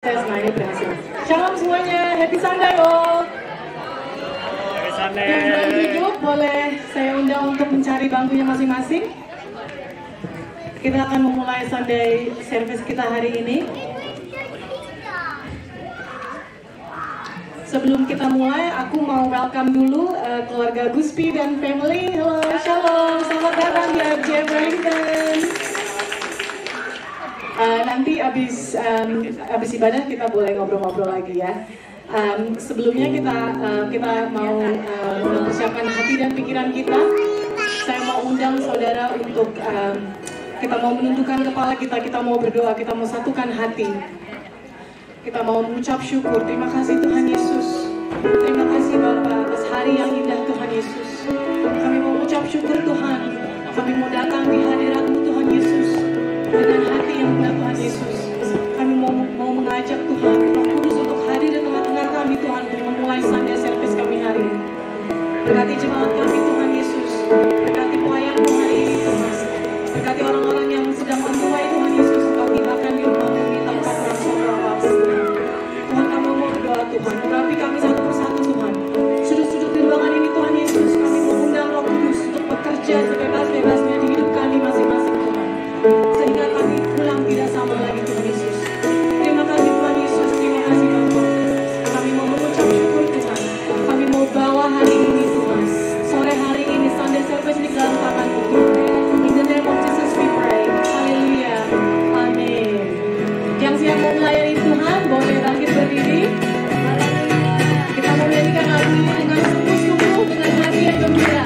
Saya berhasil. Shalom semuanya, happy Sunday all. Happy Sunday. Yang belum duduk boleh saya undang untuk mencari bangkunya masing-masing. Kita akan memulai Sunday service kita hari ini. Sebelum kita mulai, aku mau welcome dulu keluarga Guspi dan family. Halo, shalom, selamat datang di RJ Wellington. Nanti abis ibadah kita boleh ngobrol-ngobrol lagi ya. Sebelumnya kita mau mempersiapkan hati dan pikiran kita. Saya mau undang saudara untuk kita mau menundukkan kepala kita mau berdoa, kita mau satukan hati. Kita mau mengucap syukur. Terima kasih Tuhan Yesus. Terima kasih Bapa atas hari yang indah Tuhan Yesus. Kami mau mengucap syukur Tuhan. Kami mau datang di hadirat-Mu Tuhan Yesus dengan hati yang benar Tuhan Yesus. Kami mau mengajak Tuhan Roh Kudus untuk hadir di tengah-tengah kami Tuhan untuk memulai Sunday service kami hari ini. Berkati jemaat kami Tuhan Yesus. Berkati pelayanmu hari ini Tuhan. Berkati orang-orang yang sedang menuai Tuhan Yesus. Engkau tibakan di rumahmu di tempat ramah. Tuhan kami mau berdoa Tuhan. Urapi kami satu persatu Tuhan. Sudut-sudut di ruangan ini Tuhan Yesus. Kami mengundang Roh Kudus untuk bekerja sebebas-bebasnya di hidup kami masing-masing Tuhan. Sehingga kami pulang tidak sama lagi Tuhan Yesus. Terima kasih Tuhan Yesus. Terima kasih Bapa. Kami mau mengucap syukur Tuhan. Kami mau bawa hari ini Tuhan. Sore hari ini Sunday service di dalam tangan-Mu Tuhan. In the name of Jesus we pray. Haleluya. Amin. Yang siap mau melayani Tuhan boleh bangkit berdiri. Kita mau menyanyikan lagu ini dengan sungguh-sungguh dengan hati yang gembira.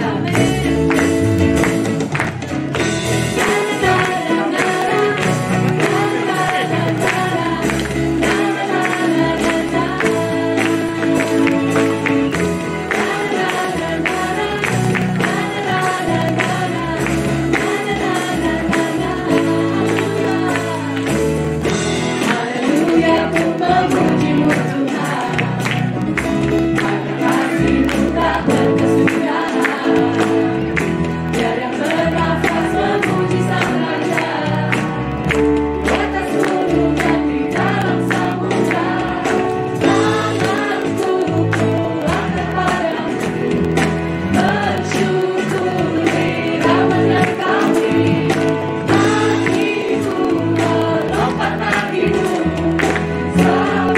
Selamat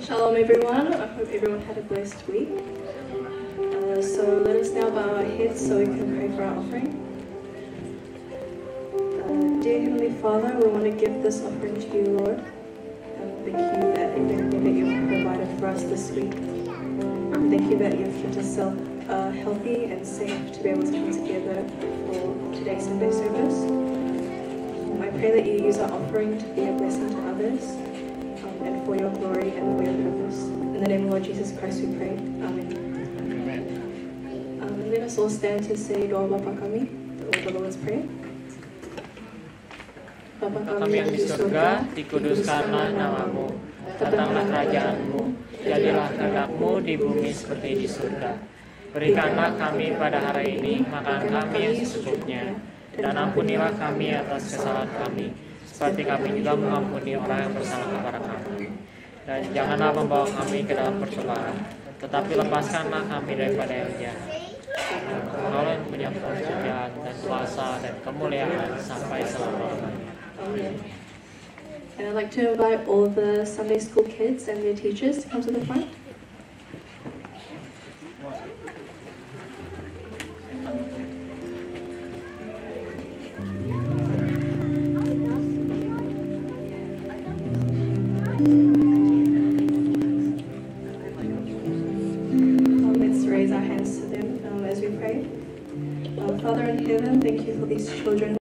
Shalom everyone, I hope everyone had a blessed week. So let us now bow our heads so we can pray for our offering. Dear Heavenly Father, we want to give this offering to you, Lord. Thank you that everything that you've provided for us this week. Thank you that you've kept us healthy and safe to be able to come together for today's Sunday service. I pray that you use our offering to be a blessing to others and for your glory and for your purpose. In the name of Lord Jesus Christ we pray. Amen. Let us all stand to say doa Bapa kami, the Lord's Prayer. Bapa kami yang di surga, dikuduskanlah namamu, datanglah kerajaanmu, jadilah kehendak-mu di bumi seperti di surga. Berikanlah kami pada hari ini makanan kami yang secukupnya, dan ampunilah kami atas kesalahan kami, seperti kami juga mengampuni orang yang bersalah kepada kami. Dan janganlah membawa kami ke dalam percobaan, tetapi lepaskanlah kami daripada yang jahat. Kau yang punya kemuliaan dan kuasa dan kemuliaan sampai selama-lamanya. And I'd like to invite all the Sunday school kids and their teachers to come to the front. Let's raise our hands to them as we pray. Father in heaven, thank you for these children.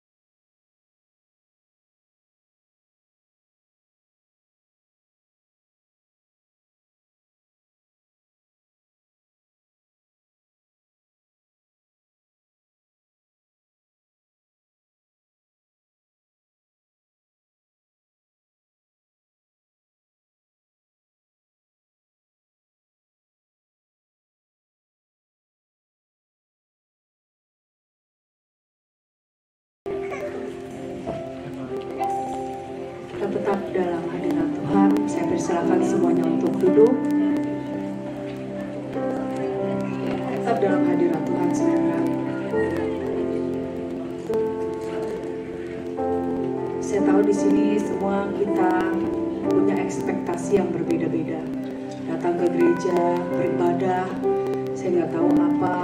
Tetap dalam hadirat Tuhan, saya persilakan semuanya untuk duduk. Tetap dalam hadirat Tuhan, saudara. Saya tahu di sini semua kita punya ekspektasi yang berbeda-beda. Datang ke gereja, beribadah, saya nggak tahu apa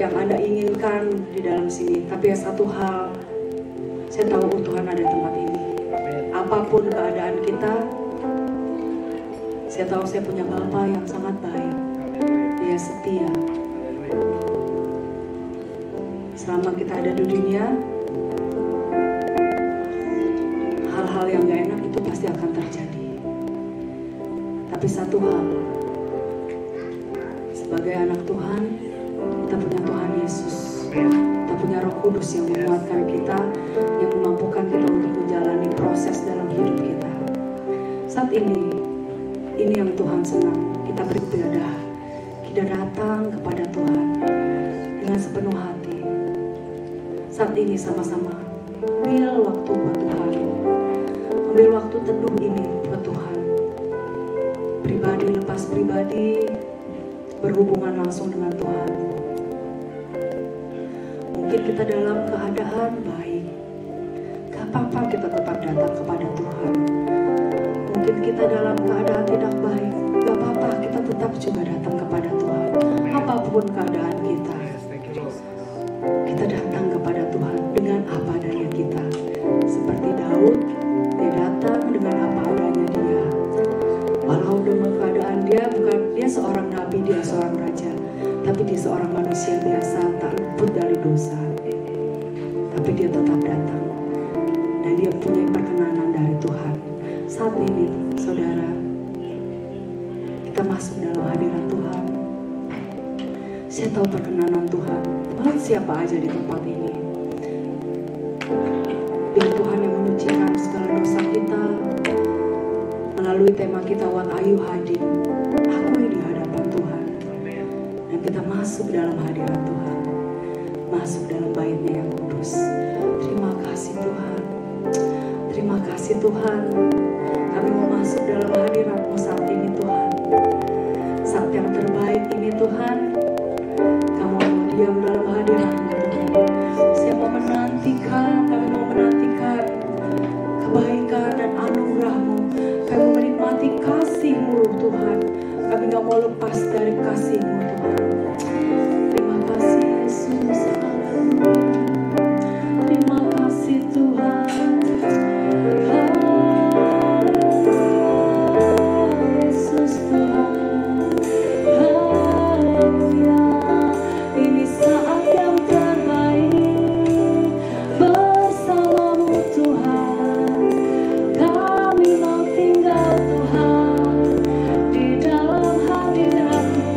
yang Anda inginkan di dalam sini. Tapi satu hal, saya tahu Tuhan ada di tempat ini. Apapun keadaan kita, saya tahu saya punya Bapa yang sangat baik. Dia setia. Selama kita ada di dunia, hal-hal yang gak enak itu pasti akan terjadi. Tapi satu hal, sebagai anak Tuhan, kita punya Tuhan Yesus. Kita punya Roh Kudus yang menguatkan kita, yang memampukan kita untuk menjalani proses dalam hidup kita. Saat ini yang Tuhan senang, kita beribadah, kita datang kepada Tuhan dengan sepenuh hati. Saat ini sama-sama ambil waktu buat Tuhan, ambil waktu teduh ini buat Tuhan. Pribadi lepas pribadi, berhubungan langsung dengan Tuhan. Mungkin kita dalam keadaan baik, gak apa-apa kita tetap datang kepada Tuhan. Mungkin kita dalam keadaan tidak baik, gak apa-apa kita tetap juga datang kepada Tuhan. Apapun keadaan kita, kita datang kepada Tuhan dengan apa adanya kita. Seperti Daud, dia datang dengan apa adanya dia. Walau dengan keadaan dia seorang nabi, dia seorang raja, tapi dia seorang manusia biasa, tak luput dari dosa. Tapi dia tetap datang, dan dia punya perkenanan dari Tuhan. Saat ini, saudara, kita masuk dalam hadirat Tuhan. Saya tahu perkenanan Tuhan buat siapa aja di tempat ini. Biar Tuhan yang menyucikan segala dosa kita melalui tema kita What Are You Hiding? Akui di hadapan Tuhan. Dan kita masuk dalam hadirat Tuhan, masuk dalam bait-Nya yang kudus. Terima kasih Tuhan. Terima kasih Tuhan. Kami mau masuk dalam hadirat-Mu saat ini Tuhan. Saat yang terbaik ini Tuhan, Kamu mau diam dalam hadirat-Mu Tuhan. Saya mau menantikan, kami mau menantikan kebaikan dan anugerah-Mu. Kami mau menikmati kasih-Mu Tuhan. Kami gak mau lepas dari kasih-Mu Tuhan. Terima kasih Yesus. Terima kasih Tuhan. Yesus Tuhan. Haleluya. Ini saat yang terbaik bersama-Mu Tuhan. Kami mau tinggal Tuhan di dalam hadirat-Mu.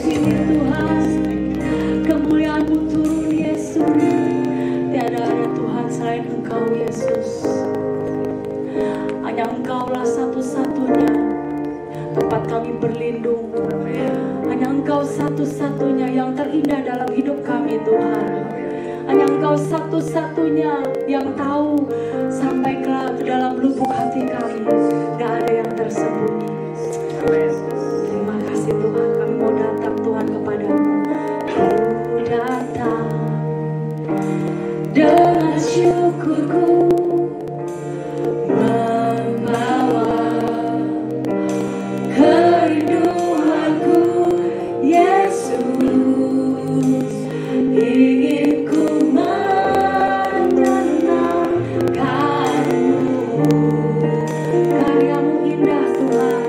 sini Tuhan. Kemuliaan-Mu turun Yesus. Tiada ada Tuhan selain Engkau Yesus. Hanya Engkaulah satu-satunya tempat kami berlindung. Hanya Engkau satu-satunya yang terindah dalam hidup kami Tuhan. Hanya Engkau satu-satunya yang tahu sampai ke dalam lubuk hati kami. Gak ada yang tersembunyi. Terima kasih Tuhan, kami mau datang Tuhan kepadamu. Ku datang dengan syukurku, membawa kerinduanku Yesus. Ingin ku menyenangkanmu. Karya-Mu indah Tuhan.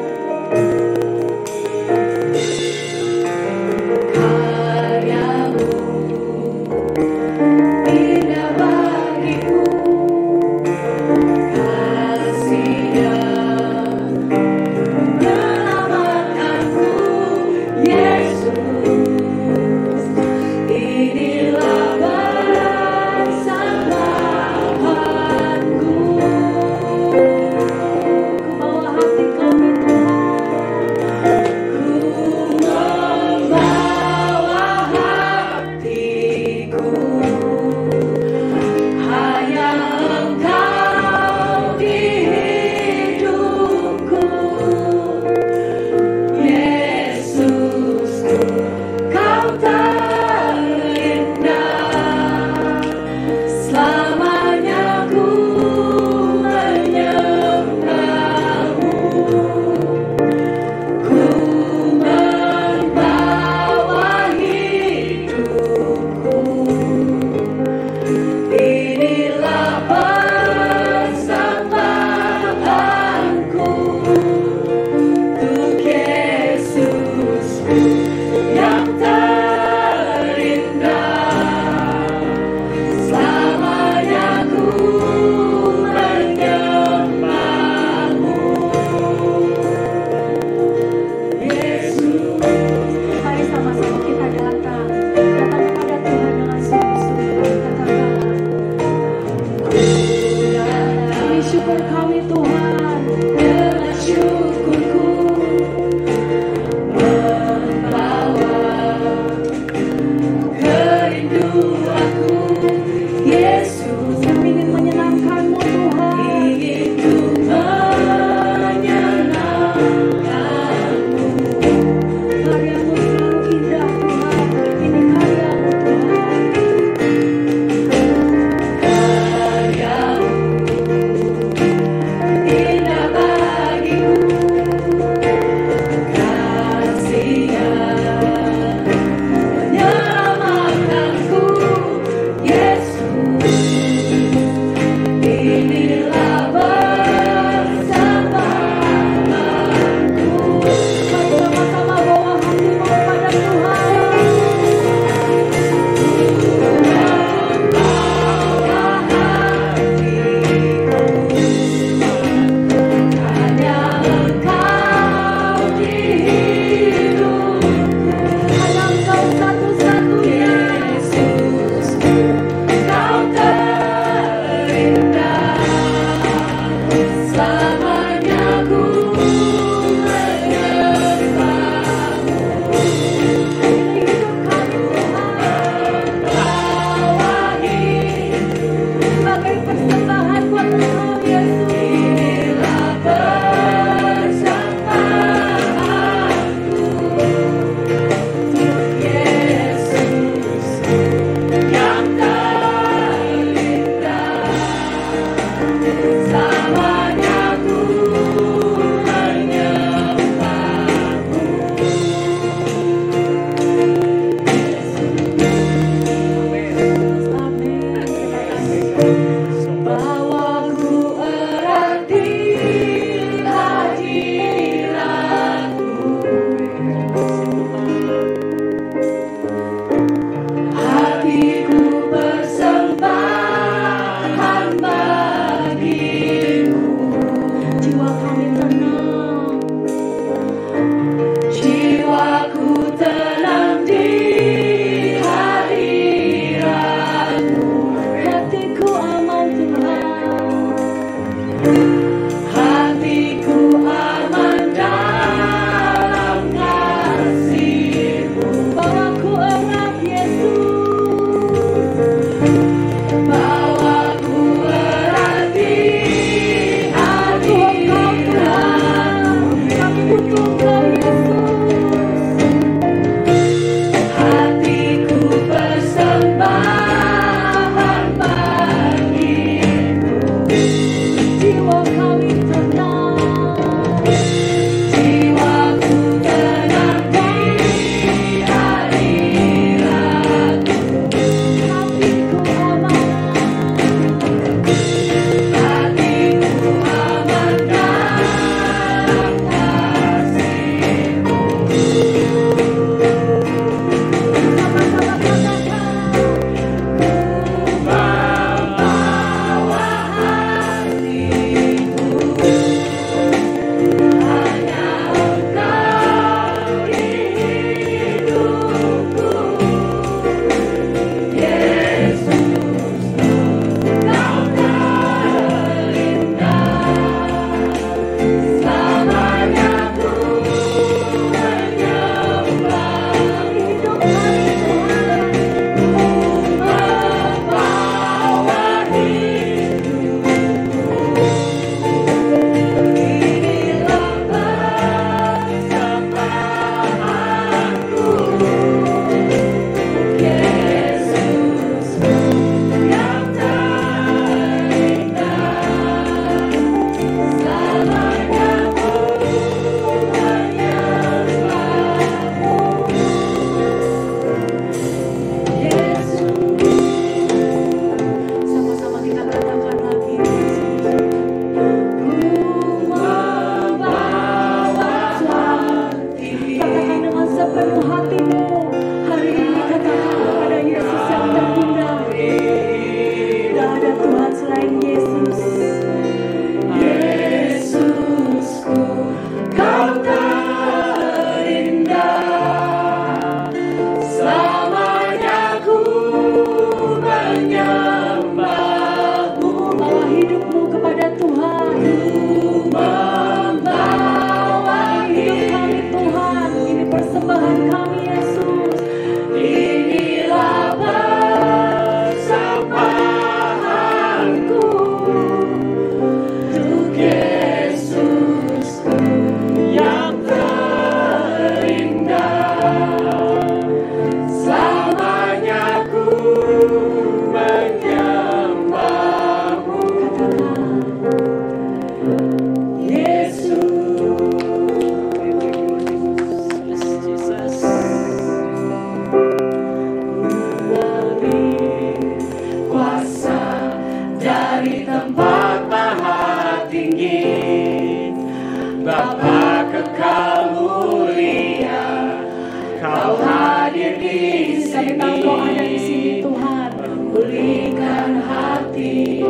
hadir di sini. Kami tahu Kau ada di sini Tuhan. Pulihkan hati,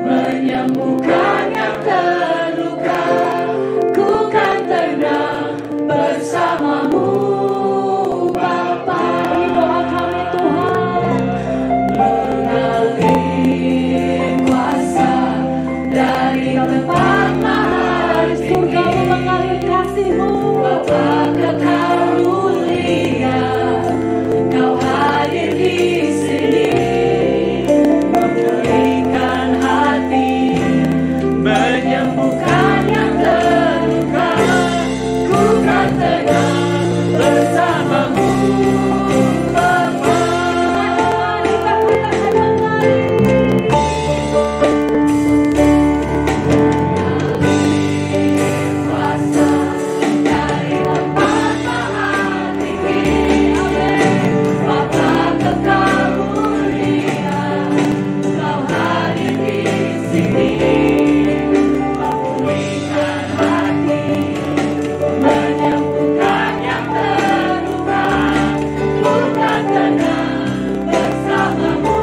menyembuhkan yang terluka. Ku kan tenang bersamamu Bapa. Ini doa kami Tuhan. Mengalir kuasa dari tempat mahal, surga mengalir kasih-Mu. Bapa kekal mulia, Kau hadir di sini, memulihkan hati, menyembuhkan yang terluka. Ku kan tenang bersamamu Bapa. Kuasa dari tempat mahal tinggi, Bapa kekal mulia, Kau hadir di sini, memulihkan hati, menyembuhkan yang terluka. Ku kan tenang bersamamu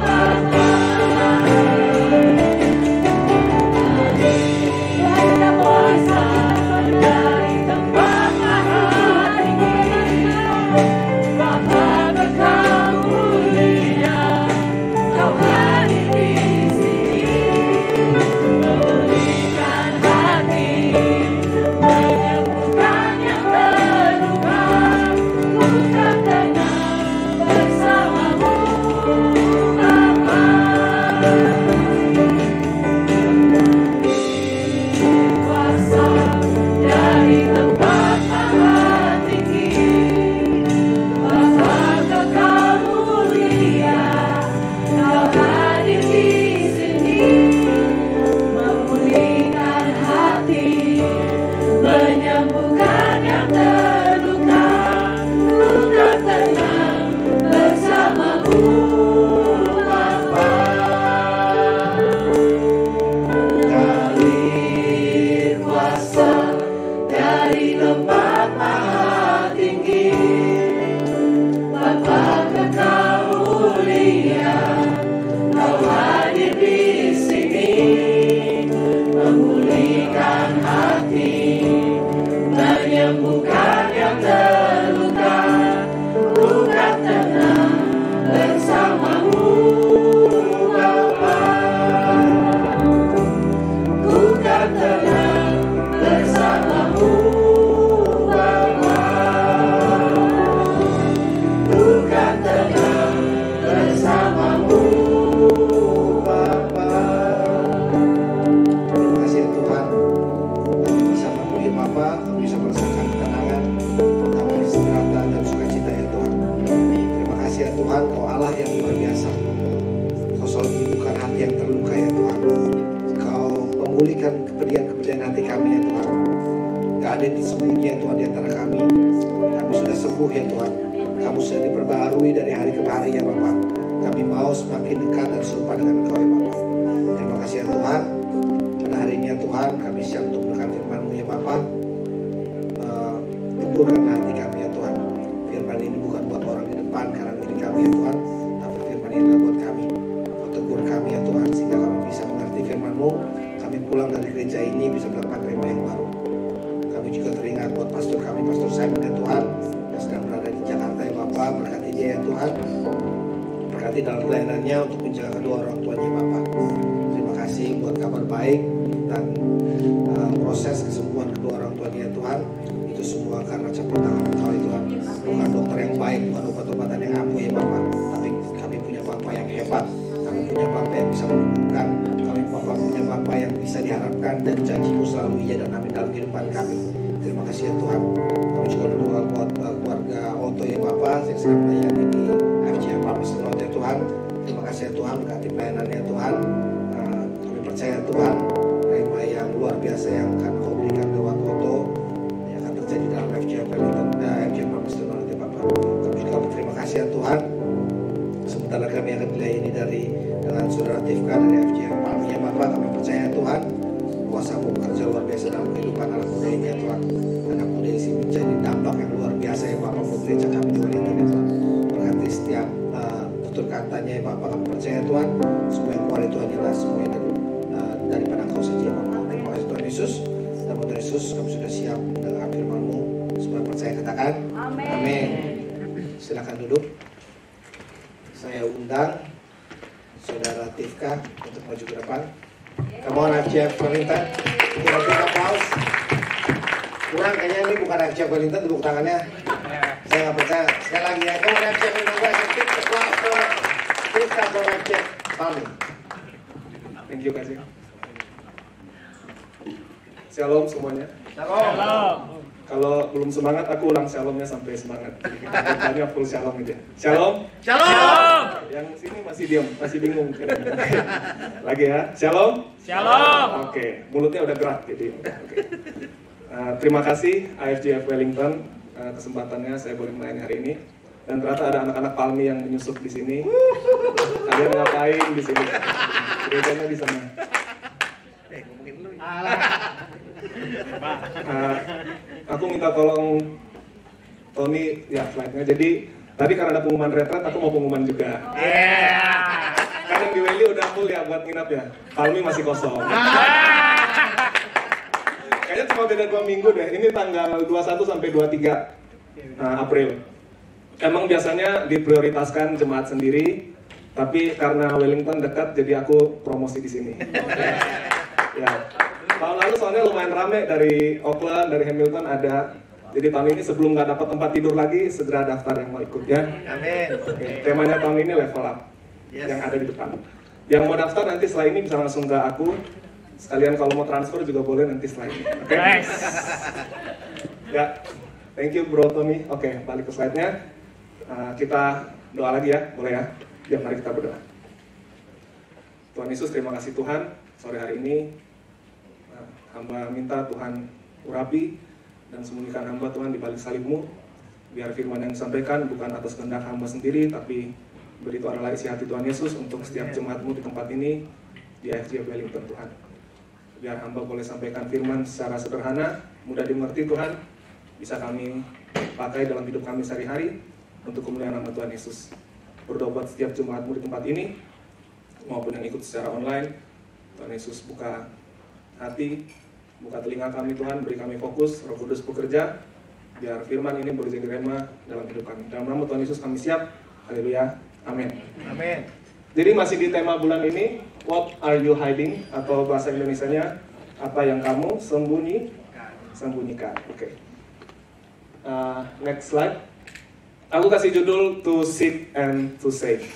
Bapa. Kuasa dari tempat mahal tinggi, Bapa kekal mulia, Kau hadir di sini, memulihkan hati, menyembuhkan yang terluka. Ku kan tenang bersamamu Bapa. Kuasa dari tempat mahal tinggi, Bapa kekal mulia, Kau hadir di sini, memulihkan hati, menyembuhkan yang terluka. Ku kan tenang bersamamu Bapa. Mengalir kuasa dari tempat mahal tinggi, Bapa kekal mulia, Kau hadir di sini, memulihkan hati, menyembuhkan yang terluka. Ku kan tenang bersamamu Bapa. Ku kan tenang bersamamu Bapa. Ku kan tenang bersamamu Bapa. Terima kasih Tuhan. Bersama-Mu ya Bapa, kami bisa merasakan ketenangan, damai, sejahtera dan sukacita ya Tuhan. Terima kasih ya Tuhan, Kau Allah yang luar biasa. Kau selalu menyembuhkan hati yang terluka ya Tuhan. Kau memulihkan kepedihan hati kami ya Tuhan. Gak ada di sembunyi ya Tuhan di antara kami. Kami sudah sembuh ya Tuhan. Kamu sudah diperbaharui dari hari ke hari ya Bapa. Kami mau semakin dekat dan serupa dengan Engkau ya Bapa. Terima kasih ya Tuhan. Pada hari ini ya Tuhan, kami siap untuk mendengar firman-Mu ya Bapa. Teguhkan hati kami ya Tuhan. Firman ini bukan buat orang di depan karena diri kami ya Tuhan, tapi firman ini adalah buat kami. Kau tegur kami ya Tuhan, sehingga kami bisa mengerti firman-Mu. Kami pulang dari gereja ini bisa mendapatkan rema yang baru. Kami juga teringat buat pastor kami, Pastor Simon ya Tuhan, yang sedang berada di Jakarta ya Bapa. Berkati dia ya Tuhan. Berkati dalam pelayanannya untuk menjaga kedua orang tuanya Bapa. Terima kasih buat kabar baik dan proses kesembuhan kedua orang tuanya ya Tuhan. Itu semua karena campur tangan Engkau ya Tuhan. Bukan dokter yang baik, bukan obat-obatan yang ampuh ya Bapa, tapi kami punya Bapa yang hebat. Kami punya Bapa yang bisa menyembuhkan. Kami punya Bapa yang bisa diharapkan, dan janji-Mu selalu iya dan amin dalam kehidupan kami. Terima kasih ya Tuhan. Kami juga berdoa buat keluarga Oto ya Bapa yang sedang melayani di FGM Palmas ya Tuhan. Terima kasih ya Tuhan, berkati pelayanannya ya Tuhan. Kami percaya Tuhan, rema yang luar biasa yang akan Kau berikan lewat Oto yang akan terjadi dalam FGM Palmas ya Bapa. Kami juga berterima kasih ya Tuhan. Sementara kami akan dilayani dengan saudara Tifka dari FGM Palmas ya Bapa. Kami percaya Tuhan, kuasa-Mu bekerja luar biasa dalam kehidupan anak muda ini ya Tuhan. Anak muda ini menjadi dampak yang luar biasa ya Bapak Putri gereja kami di Wellington ya Tuhan. Berkati setiap tutur katanya ya Bapak, kami percaya Tuhan, semua yang keluar itu hanyalah semua yang daripada Engkau saja ya Bapak. Terima kasih Tuhan Yesus. Dan Tuhan Yesus, kami sudah siap mendengar firman-Mu. Semua yang percaya katakan amin. Amin. Silakan duduk. Saya undang Saudara Tifka untuk maju ke depan. Come on FGF Wellington. Kita beri aplaus. Kurang kayaknya ini bukan FGF Wellington, tepuk tangannya. Saya nggak percaya. Sekali lagi ya. Come on FGF Wellington. Tifka for FGF. Amin. Thank you kasih. Shalom semuanya. Shalom. Kalau belum semangat, aku ulang shalomnya sampai semangat. Jadi kita depannya full shalom aja. Shalom. Shalom. Yang sini masih diam, masih bingung. Lagi ya. Shalom. Shalom. Oke, mulutnya udah gerak jadi. Oke. Terima kasih IFGF Wellington kesempatannya saya boleh melayani hari ini. Dan ternyata ada anak-anak Palmi yang menyusup di sini. Kalian ngapain di sini? Gerejanya di sana. Aku minta tolong Tony ya slide-nya. Jadi tadi karena ada pengumuman retret, aku mau pengumuman juga. Karena di Welly udah full ya buat nginap ya. Palmi masih kosong. Kayaknya cuma beda 2 minggu deh. Ini tanggal 21 sampai 23 April. Emang biasanya diprioritaskan jemaat sendiri, tapi karena Wellington dekat, jadi aku promosi di sini. Ya. Tahun lalu soalnya lumayan rame dari Auckland, dari Hamilton ada. Jadi tahun ini sebelum nggak dapat tempat tidur lagi, segera daftar yang mau ikut ya. Amin. Oke. Temanya tahun ini level up yang ada di depan. Yang mau daftar nanti setelah ini bisa langsung ke aku. Sekalian kalau mau transfer juga boleh nanti setelah ini. Oke. Nice. Ya, thank you Bro Tommy. Oke, balik ke slide-nya. Kita doa lagi ya, boleh ya? Ya, mari kita berdoa. Tuhan Yesus, terima kasih Tuhan. Sore hari ini hamba minta Tuhan urapi dan sembunyikan hamba Tuhan di balik salib-Mu. Biar firman yang disampaikan bukan atas kehendak hamba sendiri, tapi beri itu adalah isi hati Tuhan Yesus untuk setiap jemaat-Mu di tempat ini di IFGF Wellington Tuhan. Biar hamba boleh sampaikan firman secara sederhana, mudah dimengerti Tuhan, bisa kami pakai dalam hidup kami sehari-hari untuk kemuliaan nama Tuhan Yesus. Berdoa buat setiap jemaat-Mu di tempat ini maupun yang ikut secara online. Tuhan Yesus buka hati, buka telinga kami Tuhan, beri kami fokus, Roh Kudus bekerja, biar firman ini boleh jadi rema dalam hidup kami. Dalam nama Tuhan Yesus kami siap. Haleluya. Amin. Amin. Jadi masih di tema bulan ini, what are you hiding? Atau bahasa Indonesianya, apa yang kamu sembunyikan. Oke. Next slide. Aku kasih judul To Seek and To Save,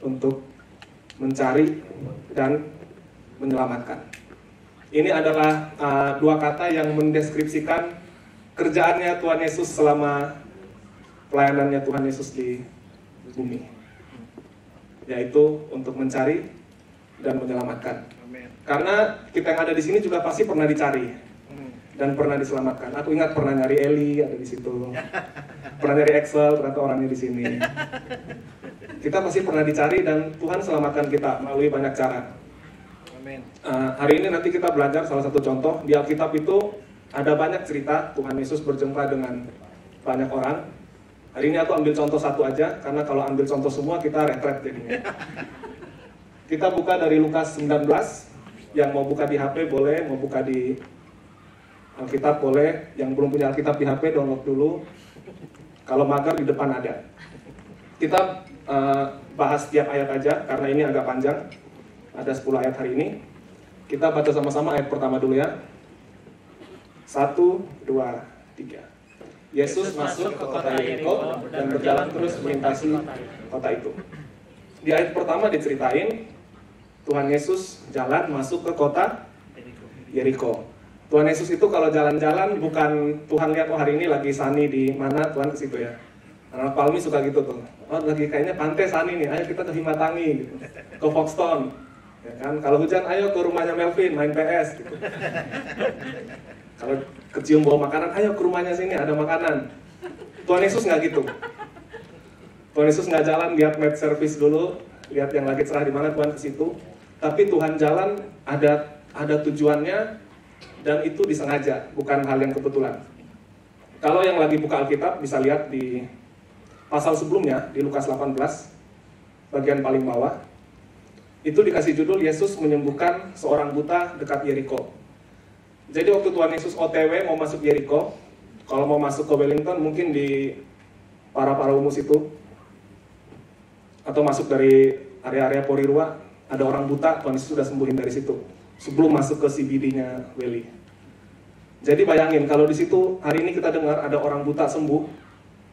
untuk mencari dan menyelamatkan. Ini adalah 2 kata yang mendeskripsikan kerjaannya Tuhan Yesus selama pelayanannya Tuhan Yesus di bumi, yaitu untuk mencari dan menyelamatkan. Karena kita yang ada di sini juga pasti pernah dicari dan pernah diselamatkan. Aku ingat pernah nyari Eli, ada di situ. Pernah nyari Excel, ternyata orangnya di sini. Kita pasti pernah dicari dan Tuhan selamatkan kita melalui banyak cara. Hari ini nanti kita belajar salah satu contoh. Di Alkitab itu ada banyak cerita Tuhan Yesus berjumpa dengan banyak orang. Hari ini aku ambil contoh satu aja, karena kalau ambil contoh semua kita retret jadinya. Kita buka dari Lukas 19. Yang mau buka di HP boleh, mau buka di Alkitab boleh. Yang belum punya Alkitab di HP download dulu. Kalau mager di depan ada. Kita bahas setiap ayat aja karena ini agak panjang. Ada 10 ayat hari ini. Kita baca sama-sama ayat pertama dulu ya. 1, 2, 3. Yesus masuk ke kota Yeriko dan berjalan terus melintasi kota itu. Di ayat pertama diceritain Tuhan Yesus jalan masuk ke kota Yeriko. Tuhan Yesus itu kalau jalan-jalan bukan Tuhan lihat, oh hari ini lagi Sunny di mana, Tuhan ke situ ya. Anak Palmi suka gitu tuh. Oh lagi kayaknya pantai Sunny nih, ayo kita ke Himatangi gitu. Ke Foxton. Ya kan? Kalau hujan ayo ke rumahnya Melvin main PS gitu. Kalau kecium bau makanan, ayo ke rumahnya sini ada makanan. Tuhan Yesus nggak gitu. Tuhan Yesus nggak jalan lihat map service dulu, lihat yang lagi cerah di mana Tuhan ke situ. Tapi Tuhan jalan ada tujuannya dan itu disengaja, bukan hal yang kebetulan. Kalau yang lagi buka Alkitab bisa lihat di pasal sebelumnya di Lukas 18 bagian paling bawah itu dikasih judul Yesus menyembuhkan seorang buta dekat Yeriko. Jadi waktu Tuhan Yesus OTW mau masuk Yeriko, kalau mau masuk ke Wellington mungkin di para umus itu, atau masuk dari area-area Porirua, ada orang buta, Tuhan Yesus sudah sembuhin dari situ sebelum masuk ke CBD-nya Welly. Jadi bayangin kalau di situ hari ini kita dengar ada orang buta sembuh,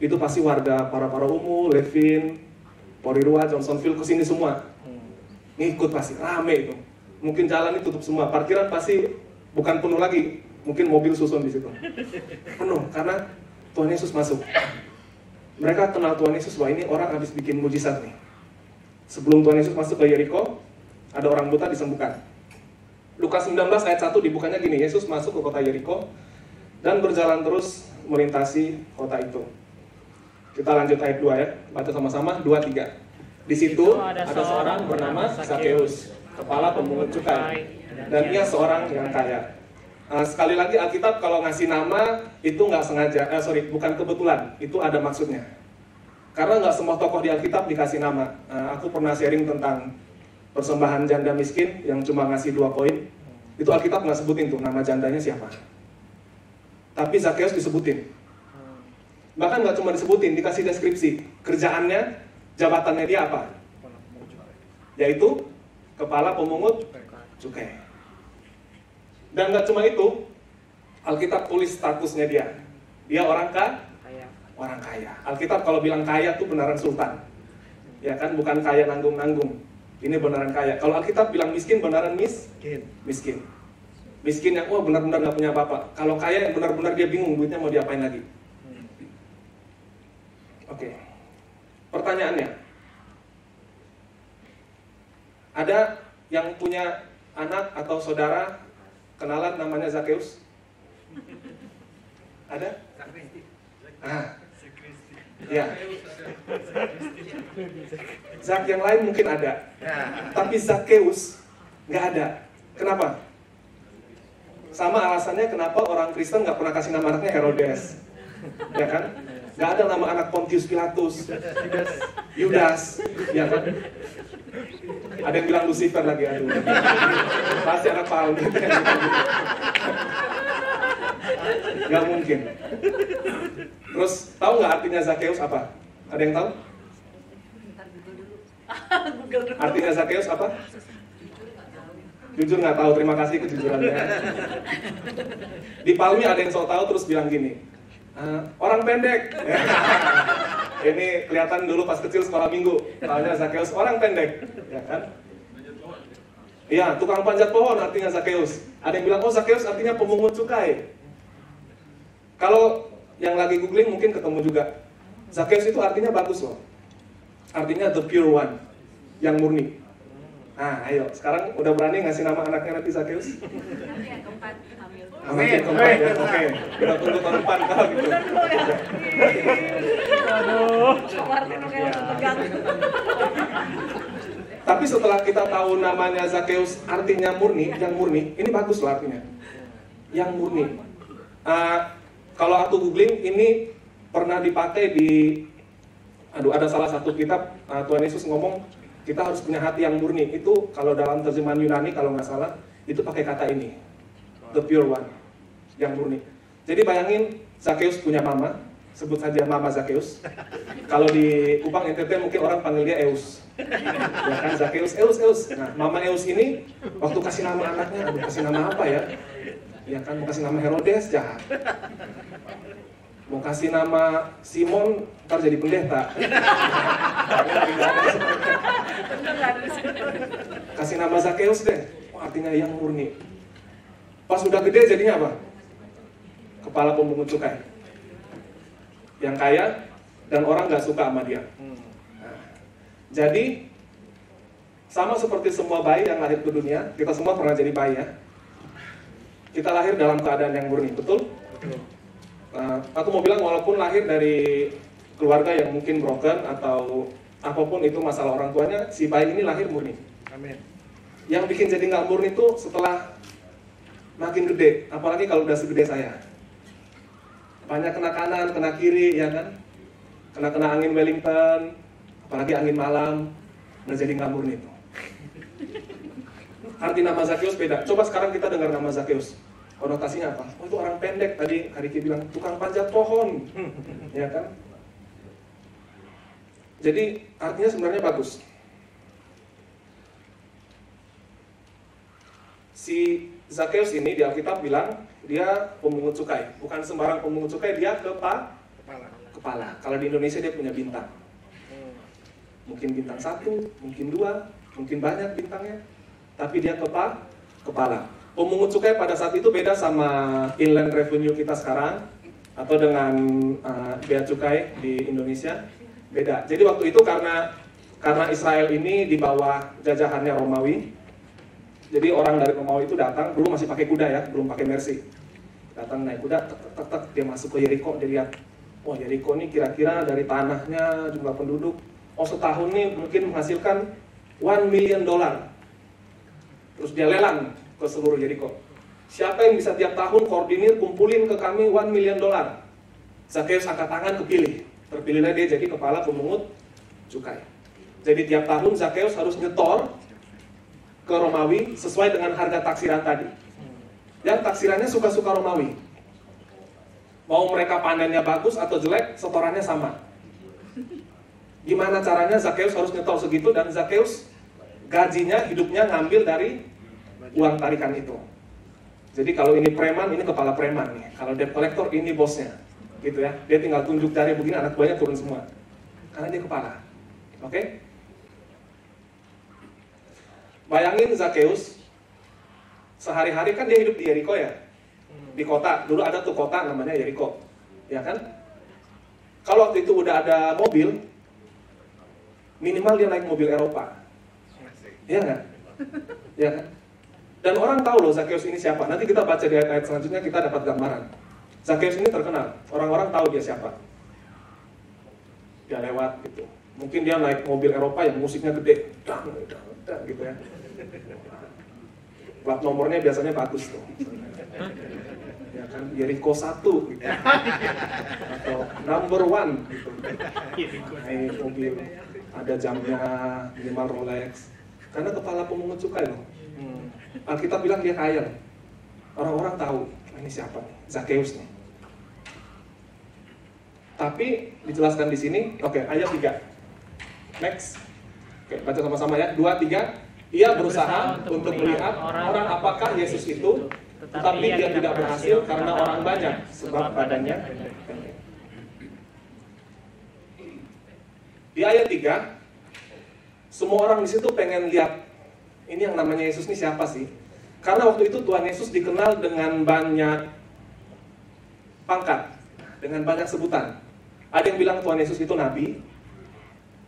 itu pasti warga para umu, Levin, Porirua, Johnsonville kesini semua ngikut, pasti rame itu. Mungkin jalan ditutup semua, parkiran pasti bukan penuh lagi, mungkin mobil susun di situ penuh karena Tuhan Yesus masuk. Mereka kenal Tuhan Yesus, wah ini orang habis bikin mujizat nih. Sebelum Tuhan Yesus masuk ke Yeriko, ada orang buta disembuhkan. Lukas 19 ayat 1 dibukanya gini, Yesus masuk ke kota Yeriko dan berjalan terus melintasi kota itu. Kita lanjut ayat 2 ya, baca sama-sama, 2-3. Di situ ada seorang bernama Zakheus, kepala pemungut cukai, dan ia seorang yang kaya. Sekali lagi Alkitab kalau ngasih nama itu nggak sengaja, bukan kebetulan, itu ada maksudnya. Karena nggak semua tokoh di Alkitab dikasih nama. Aku pernah sharing tentang persembahan janda miskin yang cuma ngasih 2 koin. Itu Alkitab nggak sebutin tuh nama jandanya siapa. Tapi Zakheus disebutin. Bahkan nggak cuma disebutin, dikasih deskripsi. Kerjaannya, jabatannya dia apa? Yaitu kepala pemungut cukai. Dan nggak cuma itu, Alkitab tulis statusnya dia. Dia orang orang kaya. Alkitab kalau bilang kaya tuh beneran sultan. Ya kan, bukan kaya nanggung-nanggung. Ini beneran kaya. Kalau Alkitab bilang miskin, beneran miskin. Miskin yang benar-benar nggak punya apa-apa. Kalau kaya yang benar-benar dia bingung duitnya mau diapain lagi. Oke. Pertanyaannya, ada yang punya anak atau saudara kenalan namanya Zakheus? Ada? Ya. Zak yang lain mungkin ada, tapi Zakheus nggak ada. Kenapa? Sama alasannya kenapa orang Kristen nggak pernah kasih nama anaknya Herodes, ya kan? Nggak ada nama anak Pontius Pilatus, Yudas, ya kan? Ada yang bilang Lucifer lagi, aduh. Pasti anak Paul. Gak mungkin. Terus tahu nggak artinya Zakheus apa? Ada yang tahu? Artinya Zakheus apa? Jujur nggak tahu. Terima kasih kejujurannya. Di Palmi ada yang sok tahu terus bilang gini, orang pendek. Ini kelihatan dulu pas kecil sekolah minggu. Namanya Zakheus, orang pendek, ya kan? Iya, tukang panjat pohon artinya Zakheus. Ada yang bilang, oh Zakheus artinya pemungut cukai. Kalau yang lagi googling mungkin ketemu juga. Zakheus itu artinya bagus loh. Artinya the pure one, yang murni. Nah, ayo, sekarang udah berani ngasih nama anaknya nanti Zakheus? Nanti yang keempat hamil. Amin, yang keempat ya, oke. Kita tunggu tahun depan kalau gitu. Tapi setelah kita tahu namanya Zakheus artinya murni, yang murni, ini bagus loh artinya. Yang murni. Kalau aku googling, ini pernah dipakai di, ada salah satu kitab, Tuhan Yesus ngomong, kita harus punya hati yang murni. Itu kalau dalam terjemahan Yunani, kalau nggak salah, itu pakai kata ini, the pure one, yang murni. Jadi bayangin, Zakheus punya mama, sebut saja Mama Zakheus. Kalau di Kupang NTT mungkin orang panggil dia Eus. Ya kan, Zakheus, Eus. Nah, Mama Eus ini, waktu kasih nama anaknya, kasih nama apa ya? Ya kan, mau kasih nama Herodes, jahat. Mau kasih nama Simon, ntar jadi pendeta. Kasih nama Zakheus deh, artinya yang murni. Pas udah gede jadinya apa? Kepala pemungut cukai. Yang kaya dan orang nggak suka sama dia. Nah, jadi sama seperti semua bayi yang lahir ke dunia, kita semua pernah jadi bayi ya. Kita lahir dalam keadaan yang murni, betul? Aku mau bilang walaupun lahir dari keluarga yang mungkin broken atau apapun itu masalah orang tuanya, si bayi ini lahir murni. Amin. Yang bikin jadi nggak murni itu setelah makin gede, apalagi kalau udah segede saya. Banyak kena kanan, kena kiri, ya kan? kena angin Wellington, apalagi angin malam, nggak jadi ngamur nih tuh. Arti nama Zakeus beda. Coba sekarang kita dengar nama Zakeus. Konotasinya apa? Oh, itu orang pendek. Tadi Kariki bilang tukang panjat pohon, ya kan? Jadi artinya sebenarnya bagus. Si Zakeus ini di Alkitab bilang dia pemungut cukai. Bukan sembarang pemungut cukai, dia kepala. Kalau di Indonesia dia punya bintang. Mungkin bintang 1, mungkin 2, mungkin banyak bintangnya. Tapi dia kepala. Pemungut cukai pada saat itu beda sama inland revenue kita sekarang atau dengan bea cukai di Indonesia, beda. Jadi waktu itu karena Israel ini di bawah jajahannya Romawi, jadi orang dari Romawi itu datang, dulu masih pakai kuda ya, belum pakai Mercy. Datang naik kuda, tek, dia masuk ke Yeriko, dia lihat, oh Yeriko ini kira-kira dari tanahnya, jumlah penduduk, oh setahun nih mungkin menghasilkan $1 million. Terus dia lelang ke seluruh Yeriko. Siapa yang bisa tiap tahun koordinir kumpulin ke kami $1 million? Zakeus angkat tangan, kepilih. Terpilihlah dia jadi kepala pemungut cukai. Jadi tiap tahun Zakeus harus nyetor ke Romawi sesuai dengan harga taksiran tadi. Dan taksirannya suka-suka Romawi. Mau mereka panennya bagus atau jelek, setorannya sama. Gimana caranya Zakeus harus nyetor segitu, dan Zakeus gajinya, hidupnya ngambil dari uang tarikan itu. Jadi kalau ini preman, ini kepala preman nih. Kalau debt collector, ini bosnya, gitu ya. Dia tinggal tunjuk jari begini, anak buahnya turun semua. Karena dia kepala. Oke? Bayangin Zakeus, sehari-hari kan dia hidup di Yeriko ya, di kota. Dulu ada tuh kota namanya Yeriko, ya kan? Kalau waktu itu udah ada mobil, minimal dia naik mobil Eropa, ya nggak? Ya kan? Dan orang tahu loh Zakeus ini siapa. Nanti kita baca di ayat-ayat selanjutnya, kita dapat gambaran. Zakeus ini terkenal, orang-orang tahu dia siapa. Dia lewat gitu. Mungkin dia naik mobil Eropa yang musiknya gede, dang, gitu ya. Plat nomornya biasanya bagus tuh. Ya kan, Yeriko 1 gitu. Atau number 1 gitu. Naik mobil, ada jamnya, minimal Rolex. Karena kepala pemungut cukai loh. Alkitab bilang dia kaya. Orang-orang tahu, ini siapa nih? Zakeus nih. Tapi dijelaskan di sini, oke, ayat 3. Next. Oke, baca sama-sama ya. 2, 3. Ia berusaha untuk melihat orang apakah Yesus itu, tetapi dia tidak berhasil karena orang banyak, sebab badannya pendek. Di ayat 3, semua orang di situ pengen lihat ini yang namanya Yesus ini siapa sih? Karena waktu itu Tuhan Yesus dikenal dengan banyak pangkat, dengan banyak sebutan. Ada yang bilang Tuhan Yesus itu nabi,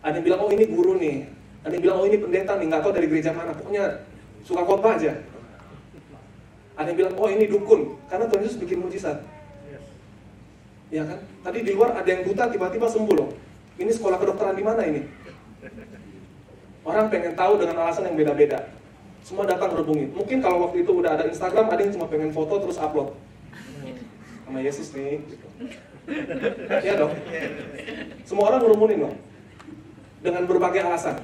ada yang bilang oh ini guru nih, ada yang bilang oh ini pendeta nih, nggak tahu dari gereja mana, pokoknya suka khotbah aja. Ada yang bilang oh ini dukun, karena Tuhan Yesus bikin mujizat. Ya kan? Tadi di luar ada yang buta tiba-tiba sembuh loh. Ini sekolah kedokteran di mana ini? Orang pengen tahu dengan alasan yang beda-beda. Semua datang berhubungin. Mungkin kalau waktu itu udah ada Instagram, ada yang cuma pengen foto terus upload sama Yesus nih gitu. Ya dong. Semua orang ngerumunin loh, dengan berbagai alasan.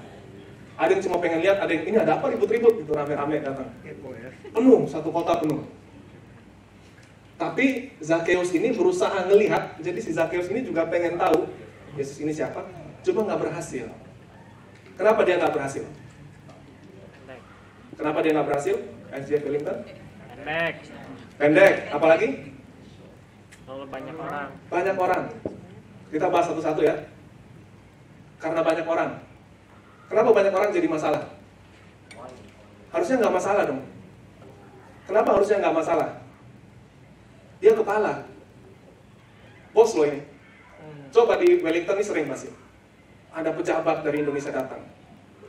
Ada yang cuma pengen lihat, ada yang ini ada apa ribut-ribut gitu, rame-rame datang. Penuh, satu kota penuh. Tapi Zakeus ini berusaha ngelihat. Jadi si Zakeus ini juga pengen tahu Yesus ini siapa, cuma nggak berhasil. Kenapa dia nggak berhasil? Kenapa dia nggak berhasil? SJ Wellington? Pendek. Apalagi? Lalu banyak orang. Banyak orang. Kita bahas satu-satu ya. Karena banyak orang. Kenapa banyak orang jadi masalah? Harusnya nggak masalah dong. Kenapa harusnya nggak masalah? Dia kepala. Bos loh ini. Coba di Wellington ini sering masih. Ada pejabat dari Indonesia datang,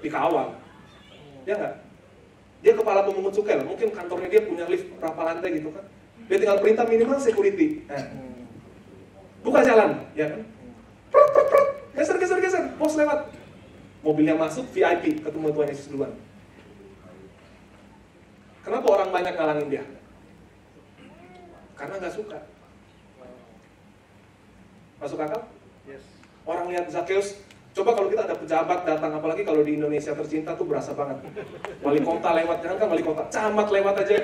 dikawal, ya nggak? Dia kepala pemungut cukai, mungkin kantornya dia punya lift berapa lantai gitu kan? Dia tinggal perintah minimal security, buka jalan, ya kan? Geser, bos lewat, mobilnya masuk VIP, ketemu Tuhan Yesus duluan. Kenapa orang banyak ngalangin dia? Karena nggak suka. Masuk akal? Yes. Orang lihat Zakheus, coba kalau kita ada pejabat datang, apalagi kalau di Indonesia tercinta tuh berasa banget. Wali kota lewat, kan wali kota, camat lewat aja.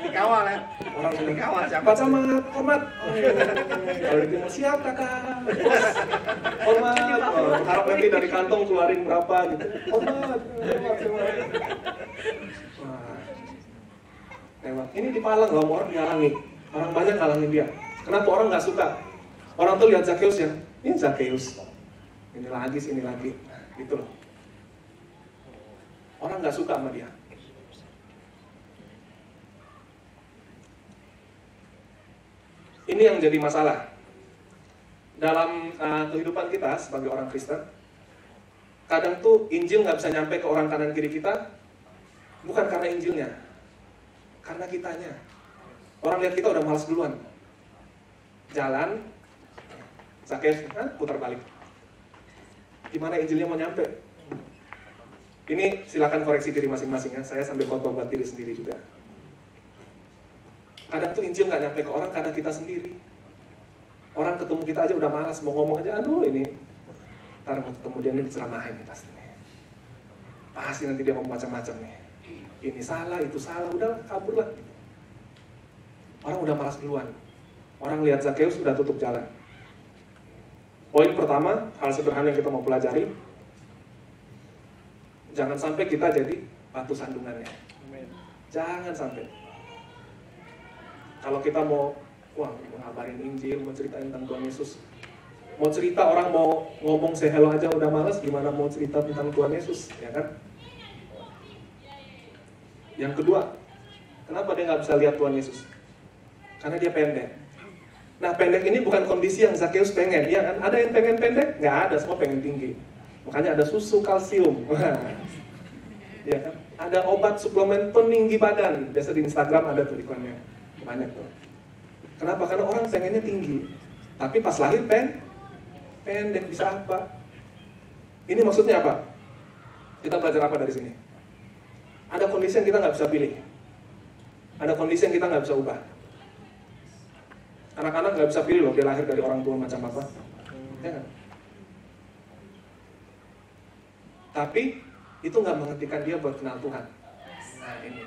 Dikawal ya. Orang Dikawal siapa? Pak Camat, hormat. Kalau di timur siap kakak, bos, hormat. Harap nanti dari kantong keluarin berapa gitu. Hormat. Wah. Lewat. Ini di Palang loh, orang dihalangi. Orang banyak halangin dia. Kenapa orang nggak suka? Orang tuh lihat Zakheus ya, ini Zakheus. Ini lagi, sini lagi. Nah, gitu loh. Orang nggak suka sama dia. Ini yang jadi masalah dalam kehidupan kita sebagai orang Kristen. Kadang tuh Injil nggak bisa nyampe ke orang kanan kiri kita, bukan karena Injilnya, karena kitanya. Orang lihat kita udah malas duluan. Jalan, Zakheus, putar balik. Gimana Injilnya mau nyampe? Ini silakan koreksi diri masing-masing ya. Saya sambil khotbah buat diri sendiri juga. Kadang tuh Injil nggak nyampe ke orang karena kita sendiri. Orang ketemu kita aja udah malas, mau ngomong aja, aduh ini ntar mau ketemu dia ini diceramahin nih pasti nih. Pasti nanti dia ngomong macam-macam nih. Ini salah, itu salah, udah kabur lah. Orang udah malas duluan. Orang lihat Zakheus udah tutup jalan. Poin pertama, hal sederhana yang kita mau pelajari, jangan sampai kita jadi batu sandungannya. Jangan sampai. Kalau kita mau, ngabarin Injil, mau ceritain tentang Tuhan Yesus, mau cerita orang mau ngomong say hello aja udah malas, gimana mau cerita tentang Tuhan Yesus, ya kan? Yang kedua, kenapa dia nggak bisa lihat Tuhan Yesus? Karena dia pendek. Nah, pendek ini bukan kondisi yang Zakheus pengen, ya kan? Ada yang pengen pendek? Nggak ada, semua pengen tinggi. Makanya ada susu kalsium, ya kan? Ada obat suplemen peninggi badan, biasa di Instagram ada tuh iklannya, banyak tuh. Kenapa? Karena orang pengennya tinggi, tapi pas lahir pendek, bisa apa? Ini maksudnya apa? Kita belajar apa dari sini? Ada kondisi yang kita nggak bisa pilih, ada kondisi yang kita nggak bisa ubah. Anak-anak nggak bisa pilih loh, dia lahir dari orang tua macam apa, ya kan? Tapi itu nggak menghentikan dia buat kenal Tuhan. Nah ini,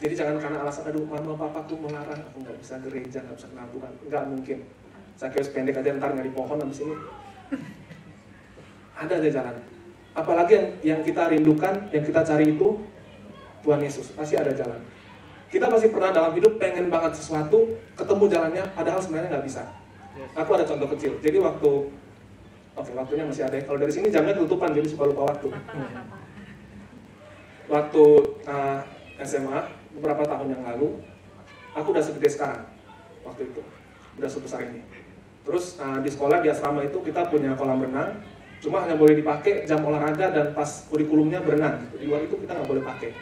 jadi jangan karena alasan aduh mama papaku melarang aku nggak bisa gereja, nggak bisa kenal Tuhan. Nggak mungkin. Zakheus pendek aja ntar nyari pohon habis ini. Ada aja jalan. Apalagi yang kita rindukan, yang kita cari itu Tuhan Yesus. Pasti ada jalan. Kita pasti pernah dalam hidup pengen banget sesuatu, ketemu jalannya, padahal sebenarnya nggak bisa. Aku ada contoh kecil. Jadi waktunya masih ada. Kalau dari sini jamnya ketutupan, jadi suka lupa waktu. Waktu SMA, beberapa tahun yang lalu, aku udah segede sekarang. Waktu itu, udah sebesar ini. Terus di sekolah, di asrama itu kita punya kolam renang, cuma hanya boleh dipakai jam olahraga dan pas kurikulumnya berenang. Di luar itu kita nggak boleh pakai.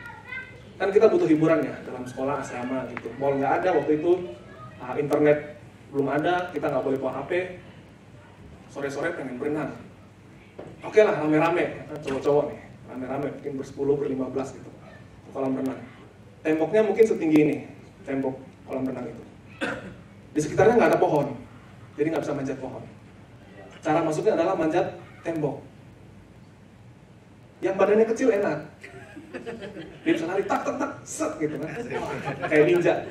Kan kita butuh hiburan ya dalam sekolah asrama gitu. Mall nggak ada waktu itu, internet belum ada, kita nggak boleh bawa HP. Sore-sore pengen berenang. Oke lah, rame-rame, cowok-cowok nih, rame-rame, mungkin ber-10, ber-15 gitu, kolam renang. Temboknya mungkin setinggi ini, tembok kolam renang itu. Di sekitarnya nggak ada pohon, jadi nggak bisa manjat pohon. Cara masuknya adalah manjat tembok. Yang badannya kecil enak. Dia bisa lari tak set gitu kan, kayak ninja.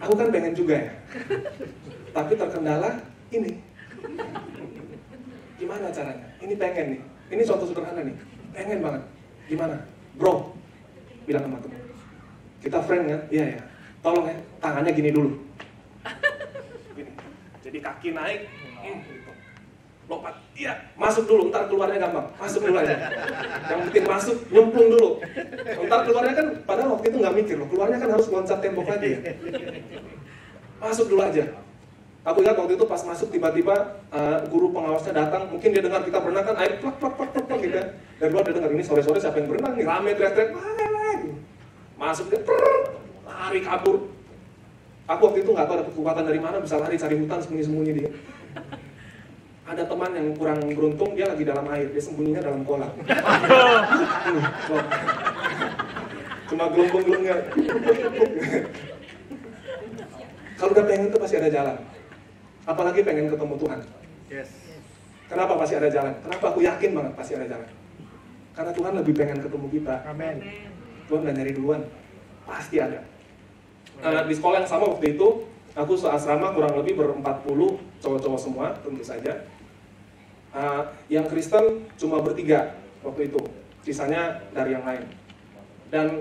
Aku kan pengen juga ya, tapi terkendala ini. Gimana caranya? Ini pengen nih, ini suatu sederhana nih, pengen banget. Gimana? Bro, bilang sama temen, kita friend kan? Iya ya, tolong ya, tangannya gini dulu. Gini. Jadi kaki naik, gitu. Lompat, iya, masuk dulu, ntar keluarnya gampang, masuk dulu aja. Yang penting masuk, nyemplung dulu. Ntar keluarnya kan, padahal waktu itu nggak mikir loh, keluarnya kan harus loncat tembok lagi ya. Masuk dulu aja. Aku ingat waktu itu pas masuk tiba-tiba guru pengawasnya datang, mungkin dia dengar kita berenang kan, air plak gitu ya. Dan luar dia dengar ini sore-sore siapa yang berenang nih, rame teriak-teriak, lagi. Masuk dia, lari kabur. Aku waktu itu nggak tahu ada kekuatan dari mana bisa lari cari hutan sembunyi-sembunyi dia. Ada teman yang kurang beruntung, dia lagi dalam air, dia sembunyinya dalam kolam. Cuma gelombang-gelombangnya. Kalau udah pengen tuh pasti ada jalan. apalagi pengen ketemu Tuhan. Yes. Kenapa pasti ada jalan? Kenapa aku yakin banget pasti ada jalan? Karena Tuhan lebih pengen ketemu kita. Amin. Tuhan gak nyari duluan, pasti ada. Di sekolah yang sama waktu itu, aku seasrama kurang lebih ber-40 cowok-cowok semua, tentu saja. Yang Kristen cuma bertiga waktu itu, sisanya dari yang lain. Dan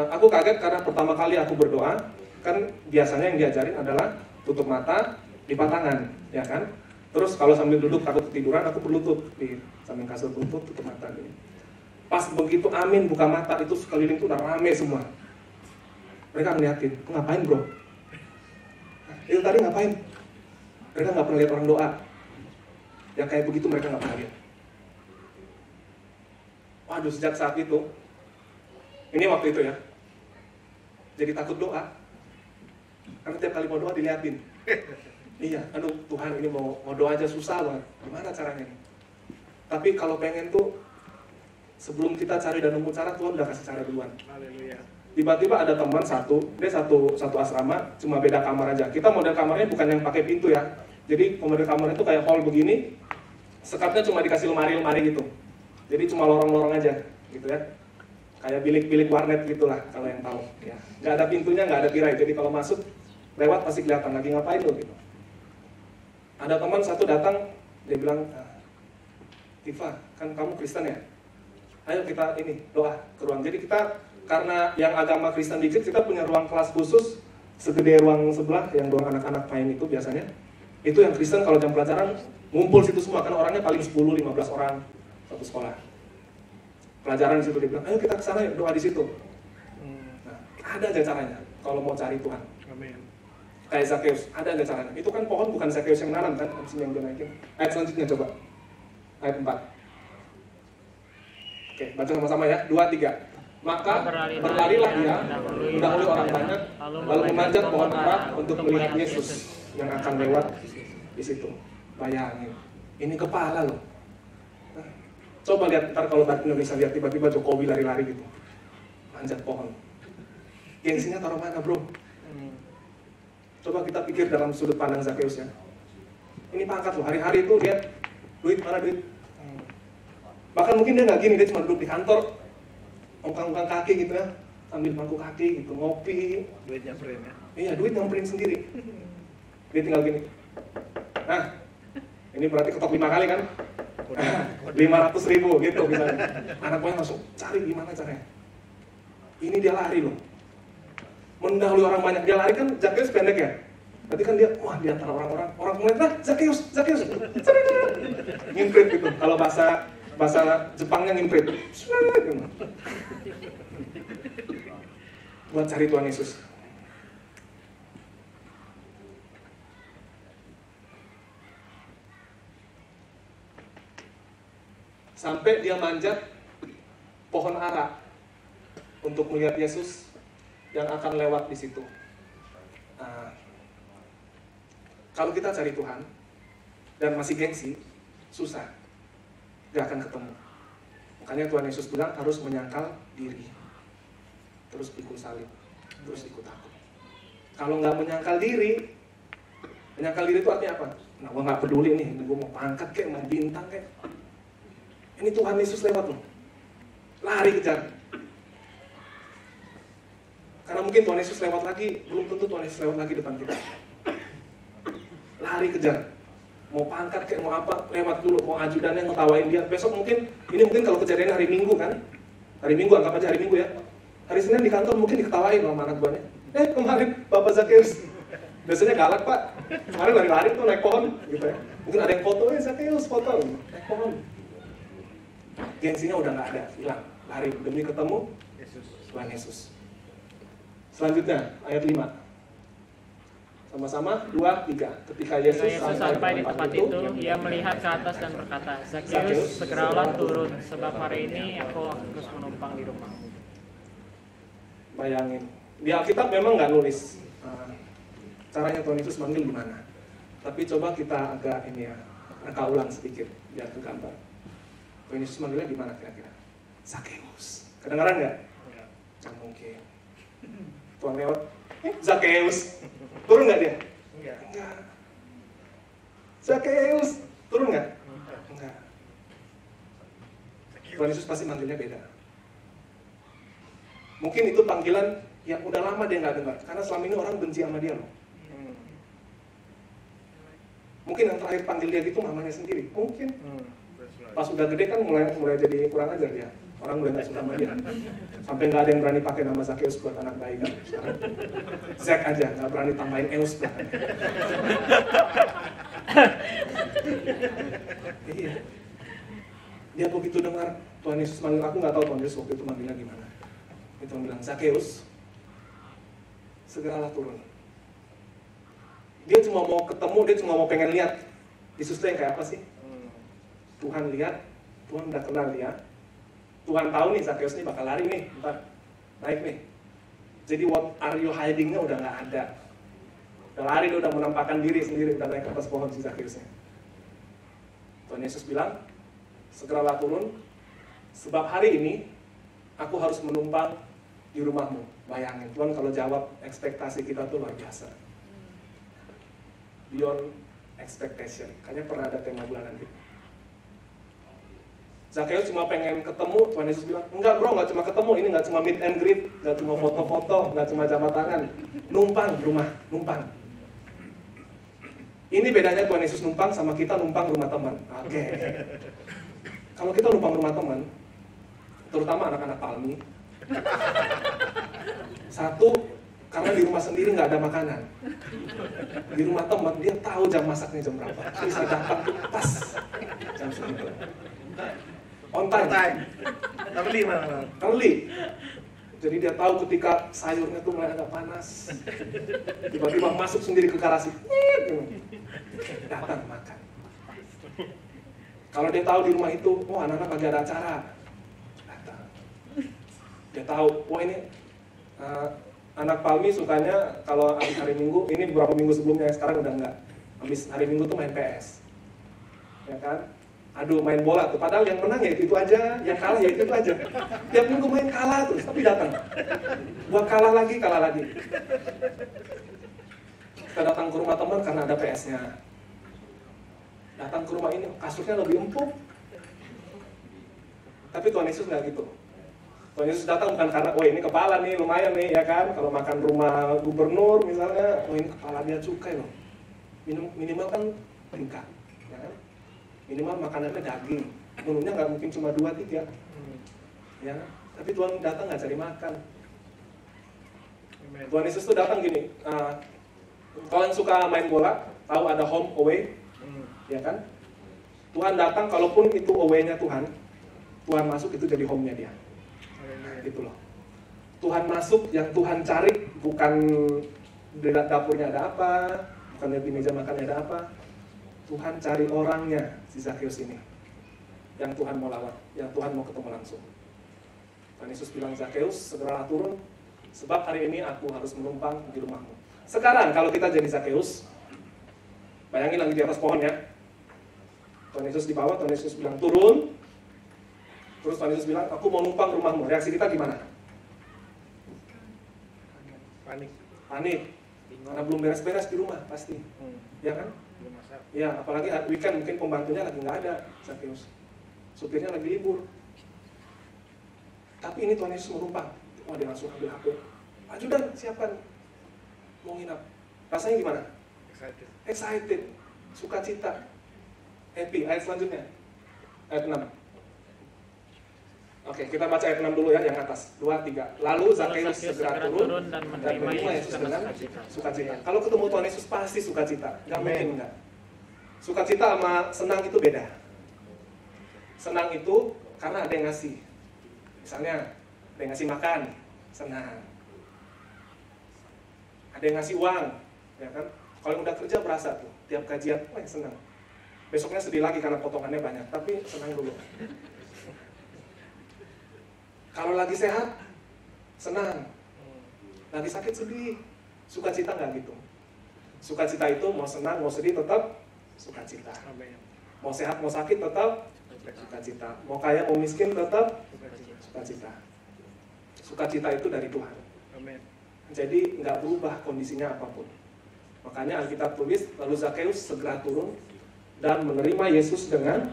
aku kaget karena pertama kali aku berdoa, kan biasanya yang diajarin adalah tutup mata, lipat tangan, ya kan? Terus kalau sambil duduk takut ketiduran, aku berlutut di samping kasur, berlutut, tutup mata gini. Pas begitu amin buka mata, itu sekeliling itu udah rame semua. Mereka ngeliatin, ngapain bro? Itu tadi ngapain? Mereka nggak pernah lihat orang doa. Yang kayak begitu mereka nggak pernah lihat. Waduh, sejak saat itu, ini waktu itu ya, jadi takut doa. Karena tiap kali mau doa diliatin. Iya, aduh Tuhan ini mau doa aja susah banget. Gimana caranya nih? Tapi kalau pengen tuh, sebelum kita cari dan nemu cara, Tuhan udah kasih cara duluan. Haleluya. Tiba-tiba ada teman dia satu asrama, cuma beda kamar aja. Kita model kamarnya bukan yang pakai pintu ya. Jadi model kamarnya itu kayak hall begini, sekatnya cuma dikasih lemari-lemari gitu. Jadi cuma lorong-lorong aja, gitu ya. Kayak bilik-bilik warnet gitulah kalau yang tahu. Ya. Nggak ada pintunya, nggak ada tirai. Jadi kalau masuk lewat pasti kelihatan lagi ngapain lo gitu. Ada teman satu datang, dia bilang, Tifa, kan kamu Kristen ya? Ayo kita ini doa ke ruang. Jadi kita karena yang agama Kristen dikit, kita punya ruang kelas khusus segede ruang sebelah yang ruang anak-anak main itu biasanya. Itu yang Kristen kalau jam pelajaran ngumpul situ semua, kan orangnya paling 10-15 orang satu sekolah. Pelajaran di situ, dia bilang, ayo kita ke sana yuk doa di situ. Nah, ada aja caranya kalau mau cari Tuhan. Amin. Kayak Zakheus, ada aja caranya. Itu kan pohon bukan Zakheus yang nanam kan, abis yang dia naikin. Ayat selanjutnya coba, ayat 4. Oke, baca sama-sama ya, 2, 3. Maka berlarilah dia, mendahului orang banyak, lalu memanjat pohon ara untuk melihat Yesus yang akan lewat di situ. Bayangin, ini kepala loh. Coba lihat ntar kalau bahasa Indonesia lihat tiba-tiba Jokowi lari-lari gitu, manjat pohon. Gengsinya taruh mana bro? Coba kita pikir dalam sudut pandang Zakheus ya. Ini pangkat loh, hari-hari itu lihat duit mana duit. Bahkan mungkin dia nggak gini, dia cuma duduk di kantor, ongkang-ongkang kaki gitu ya, sambil bangku kaki gitu, ngopi. Duit nyamperin ya? Iya, duit nyamperin sendiri. Dia tinggal gini. Nah, ini berarti ketok 5 kali kan? 500.000 gitu misalnya. Anak gue langsung cari gimana caranya. Ini dia lari loh. Mendahului orang banyak. Dia lari kan, Zakheus pendek ya? Berarti kan dia, wah di antara orang-orang, orang mulai, nah Zakheus. Ngimprit gitu. Kalau bahasa Jepangnya ngimprit. Buat cari Tuhan Yesus. Sampai dia manjat pohon ara untuk melihat Yesus yang akan lewat di situ. Kalau kita cari Tuhan dan masih gengsi, susah, gak akan ketemu. Makanya Tuhan Yesus bilang harus menyangkal diri, terus pikul salib, terus ikut aku. Kalau nggak menyangkal diri itu artinya apa? Nah, gue nggak peduli nih, gue mau pangkat kayak, mau bintang kayak. Ini Tuhan Yesus lewat loh, lari kejar. Karena mungkin Tuhan Yesus lewat lagi, belum tentu Tuhan Yesus lewat lagi depan kita. Lari kejar, mau pangkat kayak mau apa, lewat dulu, mau ajudannya ngetawain dia. Besok mungkin kalau kejadian hari Minggu kan, hari Minggu anggap aja hari Minggu ya. Hari Senin di kantor mungkin diketawain sama anak buahnya. Kemarin Bapak Zakheus, biasanya galak Pak, kemarin lari-lari tuh naik pohon gitu ya. Mungkin ada yang foto, Zakheus foto, naik pohon. Gengsinya udah nggak ada, hilang, lari demi ketemu Tuhan Yesus. Selanjutnya ayat 5. Sama-sama 2, 3. Ketika Yesus sampai di tempat itu, ia melihat ke atas dan berkata, Zakheus, segeralah turun, sebab hari ini aku harus menumpang di rumahmu. Bayangin, di Alkitab memang nggak nulis caranya Tuhan Yesus manggil gimana. Tapi coba kita agak reka ulang sedikit biar tergambar. Tuhan Yesus manggilnya gimana kira-kira? Zakheus. Kedengaran nggak? Nggak mungkin. Tuhan lewat, Zakheus. Turun nggak dia? Enggak. Zakheus, turun nggak? Enggak. Tuhan Yesus pasti manggilnya beda. Mungkin itu panggilan yang udah lama dia nggak dengar, karena selama ini orang benci sama dia loh. Mungkin yang terakhir panggil dia gitu mamanya sendiri, mungkin. Pas udah gede kan mulai jadi kurang ajar dia. Orang mulai nggak suka sama dia. Sampai nggak ada yang berani pakai nama Zakheus buat anak bayi kan. Sekarang Zak aja, nggak berani tambahin Eus belakang. Iya. Dia begitu dengar Tuhan Yesus manggil, aku nggak tahu Tuhan Yesus waktu itu manggilnya gimana. Itu bilang, Zakheus, segeralah turun. Dia cuma mau ketemu, dia cuma mau pengen lihat Yesus itu yang kayak apa sih? Tuhan lihat, Tuhan udah kenal dia. Tuhan tahu nih Zakheus nih bakal lari nih, ntar naik nih. Jadi what are you hiding-nya udah nggak ada. Udah lari, dia udah menampakkan diri sendiri, udah naik ke atas pohon si Zakheusnya. Tuhan Yesus bilang, segeralah turun, sebab hari ini aku harus menumpang di rumahmu. Bayangin, Tuhan kalau jawab ekspektasi kita tuh luar biasa. Beyond expectation. Kayaknya pernah ada tema bulanan gitu. Zakheus cuma pengen ketemu, Tuhan Yesus bilang, enggak bro, nggak cuma ketemu, ini nggak cuma meet and greet, nggak cuma foto-foto, nggak cuma jabat tangan, numpang rumah, numpang. Ini bedanya Tuhan Yesus numpang sama kita numpang rumah teman. Oke. Kalau kita numpang rumah teman, terutama anak-anak Palmi, satu, karena di rumah sendiri nggak ada makanan. Di rumah teman, dia tahu jam masaknya jam berapa. Bisa datang pas jam segitu. On time. Early mana? Early. Jadi dia tahu ketika sayurnya tuh mulai agak panas. Tiba-tiba masuk sendiri ke garasi. Datang makan. Kalau dia tahu di rumah itu, oh anak-anak lagi ada acara. Datang. Dia tahu, oh ini anak Palmi sukanya kalau habis hari Minggu, ini beberapa minggu sebelumnya, sekarang udah enggak. Habis hari Minggu tuh main PS. Ya kan? Aduh main bola tuh, padahal yang menang ya itu aja, yang kalah ya itu aja. Tiap minggu main kalah terus, tapi datang. Buat kalah lagi. Kita datang ke rumah teman karena ada PS-nya. Datang ke rumah ini, kasurnya lebih empuk. Tapi Tuhan Yesus nggak gitu. Tuhan Yesus datang bukan karena, oh ini kepala nih, lumayan nih, ya kan. Kalau makan rumah gubernur misalnya, oh ini kepala dia cukai loh. Minimal kan tingkat, ya kan. Minimal makanannya daging, minumnya nggak mungkin cuma 2-3, ya. Tapi Tuhan datang nggak cari makan. Tuhan Yesus tuh datang gini. Kalau yang suka main bola, tahu ada home away, ya kan? Tuhan datang, kalaupun itu away-nya Tuhan masuk itu jadi home-nya dia. Gitu loh. Tuhan masuk, yang Tuhan cari bukan di dapurnya ada apa, bukan di meja makannya ada apa. Tuhan cari orangnya, si Zakheus ini. Yang Tuhan mau lawan, yang Tuhan mau ketemu langsung. Tuhan Yesus bilang, Zakheus, segeralah turun, sebab hari ini aku harus menumpang di rumahmu. Sekarang, kalau kita jadi Zakheus, bayangin lagi di atas pohon ya. Tuhan Yesus di bawah, Tuhan Yesus bilang, turun. Terus Tuhan Yesus bilang, aku mau numpang rumahmu. Reaksi kita gimana? Panik. Karena belum beres-beres di rumah, pasti. Ya kan? Ya, apalagi weekend mungkin pembantunya lagi nggak ada, Zakheus. Supirnya lagi libur. Tapi ini Tuhan Yesus menumpang. Oh, dia langsung ambil HP. Ajudan, siapkan. Mau nginap. Rasanya gimana? Excited. Sukacita. Happy. Ayat selanjutnya. Ayat 6. Oke, kita baca ayat 6 dulu ya, yang atas. 2, 3. Lalu Zakheus segera turun dan menerima Yesus dengan sukacita. Kalau ketemu Tuhan Yesus pasti sukacita. Nggak mungkin enggak. Sukacita sama senang itu beda. Senang itu karena ada yang ngasih. Misalnya, ada yang ngasih makan, senang. Ada yang ngasih uang, ya kan? Kalau udah kerja berasa tuh, tiap gajian, wah senang. Besoknya sedih lagi karena potongannya banyak, tapi senang dulu. Kalau lagi sehat, senang. Lagi sakit sedih. Sukacita nggak gitu. Sukacita itu mau senang, mau sedih tetap sukacita. Mau sehat, mau sakit tetap sukacita. Mau kaya, mau miskin tetap sukacita. Sukacita itu dari Tuhan. Jadi nggak berubah kondisinya apapun. Makanya Alkitab tulis, lalu Zakheus segera turun dan menerima Yesus dengan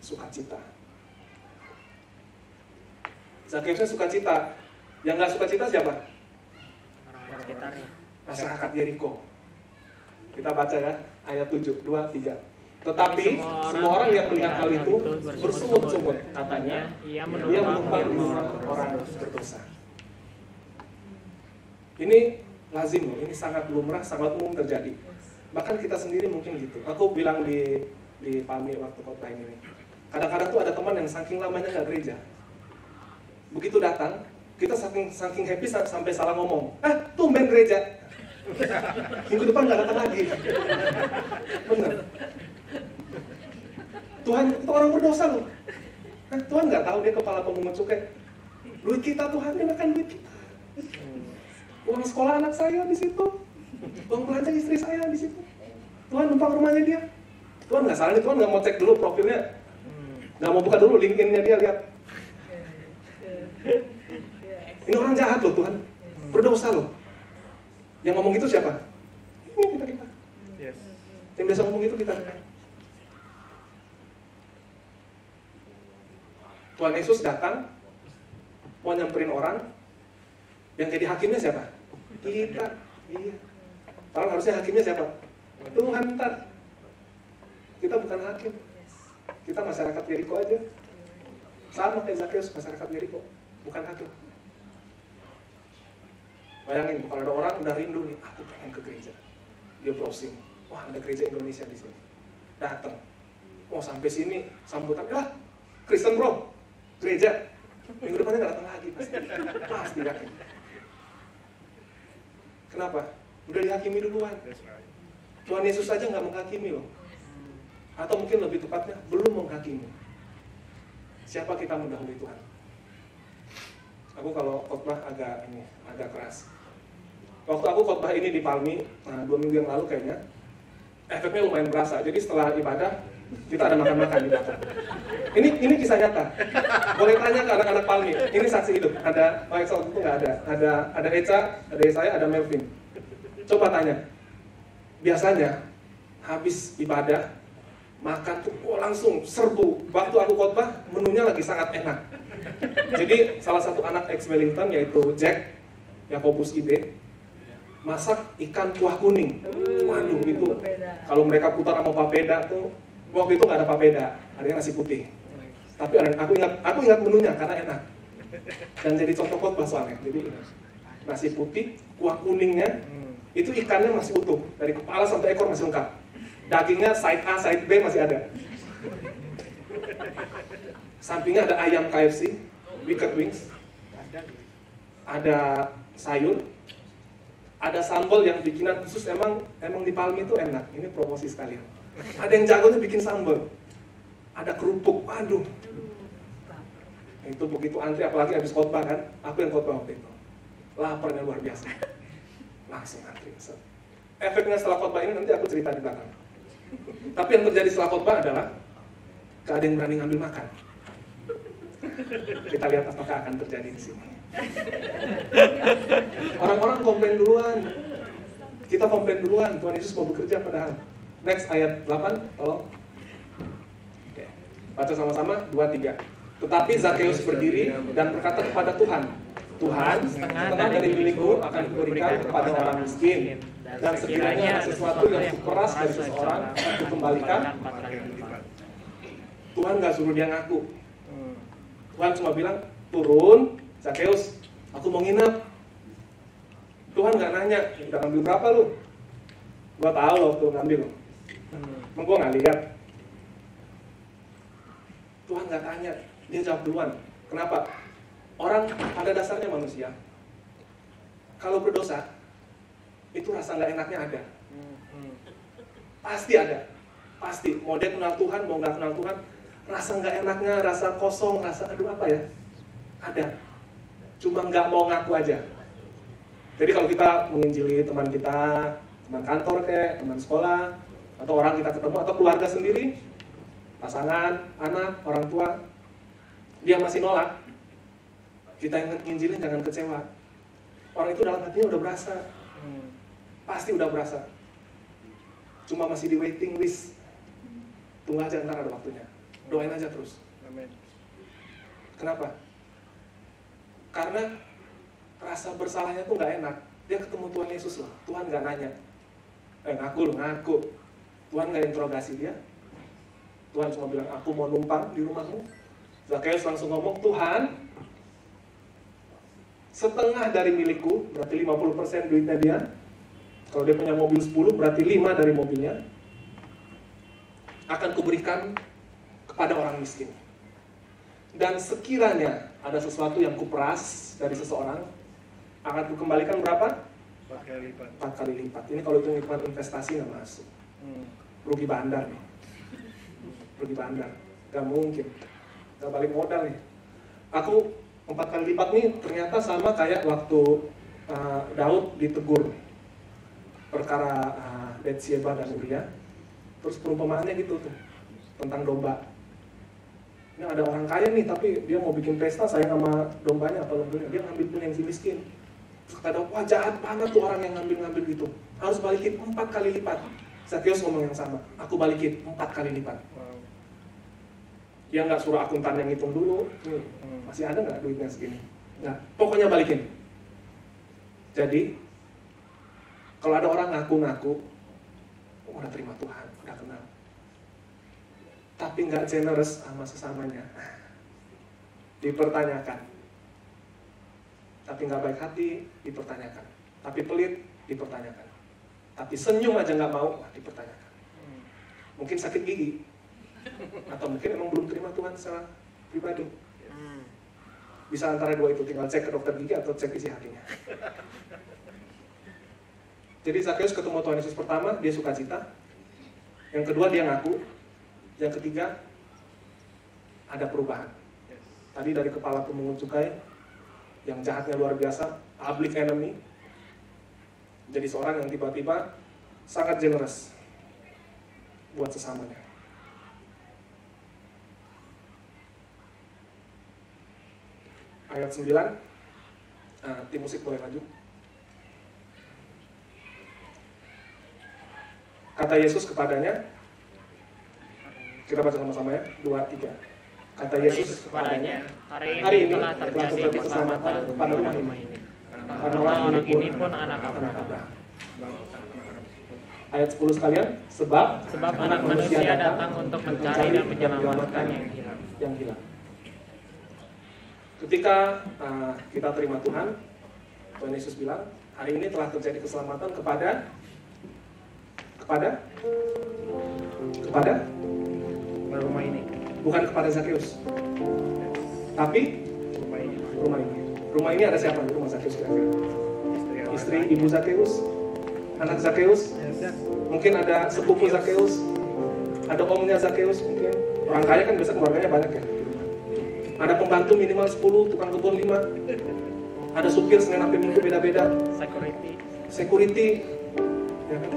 sukacita. Zakeusnya sukacita. Yang nggak sukacita siapa? Orang sekitarnya. Masyarakat Yeriko. Kita baca ya, ayat 7, 2, 3. Tetapi semua orang yang melihat hal itu bersungut-sungut. Katanya, ia dia menumpang orang berdosa. Ini lazim loh, ini sangat lumrah, sangat umum terjadi. Bahkan kita sendiri mungkin gitu. Aku bilang di Palmi waktu khotbah ini. Kadang-kadang tuh ada teman yang saking lamanya nggak gereja. Begitu datang, kita saking happy sampai salah ngomong. Tumben gereja. Minggu depan nggak datang lagi. Bener. Tuhan itu orang berdosa loh. Tuhan nggak tahu dia kepala pemungut cukai. Duit kita Tuhan, dia makan duit kita. Uang sekolah anak saya di situ. Uang belanja istri saya di situ. Tuhan numpang rumahnya dia. Tuhan nggak salah nih, Tuhan nggak mau cek dulu profilnya. Nggak mau buka dulu LinkedIn-nya dia, lihat. Ini orang jahat loh Tuhan. Berdosa loh. Yang ngomong gitu siapa? Ini kita. Yes. Yang biasa ngomong gitu kita. Tuhan Yesus datang, mau nyamperin orang, yang jadi hakimnya siapa? Kita. Iya. Padahal harusnya hakimnya siapa? Tuhan ntar. Kita bukan hakim. Kita masyarakat Yeriko aja. Sama kayak Zakeus, masyarakat Yeriko. Bukan hakim. Bayangin, kalau ada orang udah rindu nih, aku pengen ke gereja. Dia browsing. Wah, ada gereja Indonesia di sini. Datang. Mau sampai sini, sambutan. Kristen bro, gereja. Minggu depannya nggak datang lagi. Pasti yakin. Kenapa? Udah dihakimi duluan. Tuhan Yesus saja nggak menghakimi loh. Atau mungkin lebih tepatnya, belum menghakimi. Siapa kita mendahului Tuhan? Aku kalau khotbah agak keras. Waktu aku khotbah ini di Palmi, 2 minggu yang lalu kayaknya, efeknya lumayan berasa. Jadi setelah ibadah, kita ada makan-makan di belakang. Ini kisah nyata. Boleh tanya ke anak-anak Palmi. Ini saksi hidup. Ada Mike Sol itu nggak ada. Ada Eca, ada saya, ada Melvin. Coba tanya. Biasanya habis ibadah, makan tuh langsung serbu. Waktu aku khotbah, menunya lagi sangat enak. Jadi salah satu anak ex Wellington yaitu Jack Yakobus Ide masak ikan kuah kuning. Waduh itu kalau mereka putar sama papeda tuh, waktu itu nggak ada papeda, ada nasi putih. Tapi aku ingat menunya karena enak dan jadi contoh khotbah soalnya. Jadi nasi putih, kuah kuningnya itu ikannya masih utuh dari kepala sampai ekor masih lengkap. Dagingnya side A, side B masih ada. Sampingnya ada ayam KFC, wicked wings, ada sayur, ada sambal yang bikinan khusus emang di Palmi itu enak. Ini promosi sekalian. Ada yang jagonya bikin sambal, ada kerupuk, waduh. Itu begitu antri, apalagi habis khotbah kan, aku yang khotbah waktu itu. Laparnya luar biasa, langsung antri. Efeknya setelah khotbah ini nanti aku cerita di belakang. Tapi yang terjadi setelah khotbah adalah gak ada yang berani ngambil makan. Kita lihat apakah akan terjadi di sini. Orang-orang komplain duluan. Kita komplain duluan. Tuhan Yesus mau bekerja padahal. Next ayat 8, tolong. Oke. Baca sama-sama 2, 3. Tetapi Zakeus berdiri dan berkata kepada Tuhan, Tuhan, setengah dari milikku akan kuberikan kepada orang miskin. Dan sekiranya sesuatu yang keras dari seseorang aku kembalikan. Tuhan gak suruh dia ngaku. Tuhan cuma bilang, turun, Zakeus, aku mau nginep. Tuhan gak nanya, udah ngambil berapa lu? Gua tahu loh tuh ngambil. Emang gua gak lihat. Tuhan gak tanya, dia jawab duluan. Kenapa? Orang pada dasarnya manusia, kalau berdosa, itu rasa gak enaknya ada. Pasti ada. Pasti, mau dia kenal Tuhan, mau gak kenal Tuhan, rasa nggak enaknya, rasa kosong, rasa aduh apa ya, ada. Cuma nggak mau ngaku aja. Jadi kalau kita menginjili teman kita, teman kantor kayak, teman sekolah, atau orang kita ketemu, atau keluarga sendiri, pasangan, anak, orang tua, dia masih nolak, kita yang nginjilin jangan kecewa. Orang itu dalam hatinya udah berasa, pasti udah berasa. Cuma masih di waiting list, Tunggu aja, ntar ada waktunya. Doain aja terus. Amin. Kenapa? Karena rasa bersalahnya tuh nggak enak. Dia ketemu Tuhan Yesus loh. Tuhan nggak nanya. Ngaku. Tuhan nggak interogasi dia. Tuhan cuma bilang, aku mau numpang di rumahmu. Zakheus langsung ngomong, Tuhan, setengah dari milikku, berarti 50% duitnya dia. Kalau dia punya mobil 10, berarti 5 dari mobilnya akan kuberikan kepada orang miskin. Dan sekiranya ada sesuatu yang kuperas dari seseorang, akan kukembalikan berapa? 4 kali lipat. 4 kali lipat. Ini kalau hitung-hitungan investasi nggak masuk. Rugi bandar nih. Rugi bandar. Gak mungkin. Gak balik modal nih. Aku 4 kali lipat nih ternyata sama kayak waktu Daud ditegur perkara Betsyeba dan Uria. Terus perumpamaannya gitu tuh tentang domba. Ini ada orang kaya nih tapi dia mau bikin pesta sayang sama dombanya atau lembunya, dia ngambil pun yang si miskin. Terus kata Daud, wah jahat banget tuh orang yang ngambil gitu. Harus balikin 4 kali lipat. Zakheus ngomong yang sama, aku balikin 4 kali lipat. Dia nggak suruh akuntan yang ngitung dulu, nih, masih ada nggak duitnya segini? Nggak, pokoknya balikin. Jadi, kalau ada orang ngaku-ngaku, udah terima Tuhan, udah kenal. Tapi nggak generous sama sesamanya, dipertanyakan. Tapi nggak baik hati, dipertanyakan. Tapi pelit, dipertanyakan. Tapi senyum aja nggak mau, dipertanyakan. Mungkin sakit gigi, atau mungkin emang belum terima Tuhan secara pribadi. Bisa antara dua itu, tinggal cek ke dokter gigi atau cek isi hatinya. Jadi Zakheus ketemu Tuhan Yesus pertama, dia sukacita. Yang kedua dia ngaku. Yang ketiga ada perubahan. Tadi dari kepala pemungut cukai yang jahatnya luar biasa, public enemy, jadi seorang yang tiba-tiba sangat generous buat sesamanya. Ayat 9, tim musik boleh maju. Kata Yesus kepadanya, kita baca sama-sama ya, 2, 3. Kata Yesus kepadanya, hari ini telah terjadi keselamatan pada rumah ini. Karena orang ini pun anak Abraham. Ayat 10 sekalian, sebab anak manusia datang untuk mencari dan menyelamatkan yang hilang. Ketika kita terima Tuhan, Tuhan Yesus bilang, hari ini telah terjadi keselamatan kepada rumah ini. Bukan kepada Zakheus, tapi rumah ini. Rumah ini ada siapa di rumah Zakheus kira-kira? Istri ibu Zakheus, anak Zakheus, mungkin ada sepupu Zakheus, ada omnya Zakheus mungkin. Orang kaya kan biasa keluarganya banyak ya. Ada pembantu minimal 10, tukang kebun 5. Ada supir Senin sampai Minggu beda-beda. Security. Ya kan?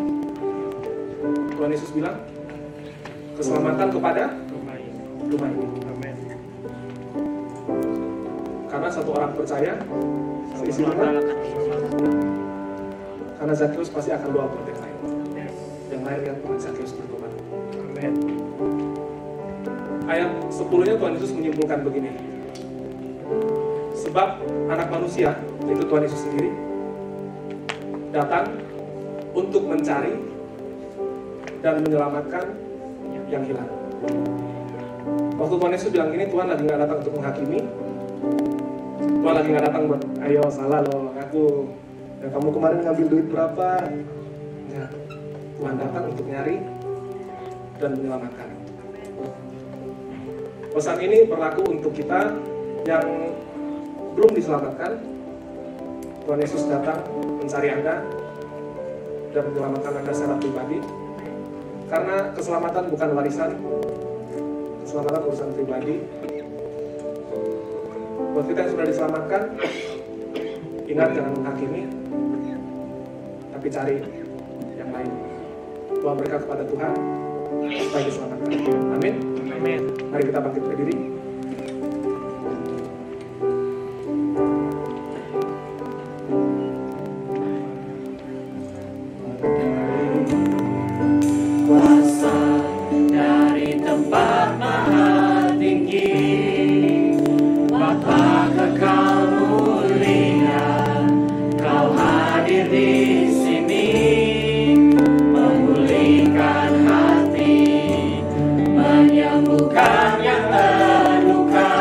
Tuhan Yesus bilang, keselamatan kepada rumah ini. Amin. Karena satu orang percaya, seisi rumah. Karena Zakheus pasti akan doa buat yang lain. Yang lain lihat Tuhan Zakheus bertobat. Amin. Ayat 10-nya Tuhan Yesus menyimpulkan begini. Sebab anak manusia, itu Tuhan Yesus sendiri, datang untuk mencari dan menyelamatkan yang hilang. Waktu Tuhan Yesus bilang gini, Tuhan lagi nggak datang untuk menghakimi. Tuhan lagi nggak datang buat, ayo salah loh, aku. Dan kamu kemarin ngambil duit berapa? Ya, Tuhan datang untuk nyari dan menyelamatkan. Pesan ini berlaku untuk kita yang belum diselamatkan. Tuhan Yesus datang mencari Anda dan menyelamatkan Anda secara pribadi. Karena keselamatan bukan warisan, keselamatan urusan pribadi. Buat kita yang sudah diselamatkan, ingat jangan menghakimi, tapi cari yang lain. Doa berkat kepada Tuhan supaya diselamatkan. Amin. Amin. Mari kita bangkit berdiri. Kuasa dari menyembuhkan yang terluka,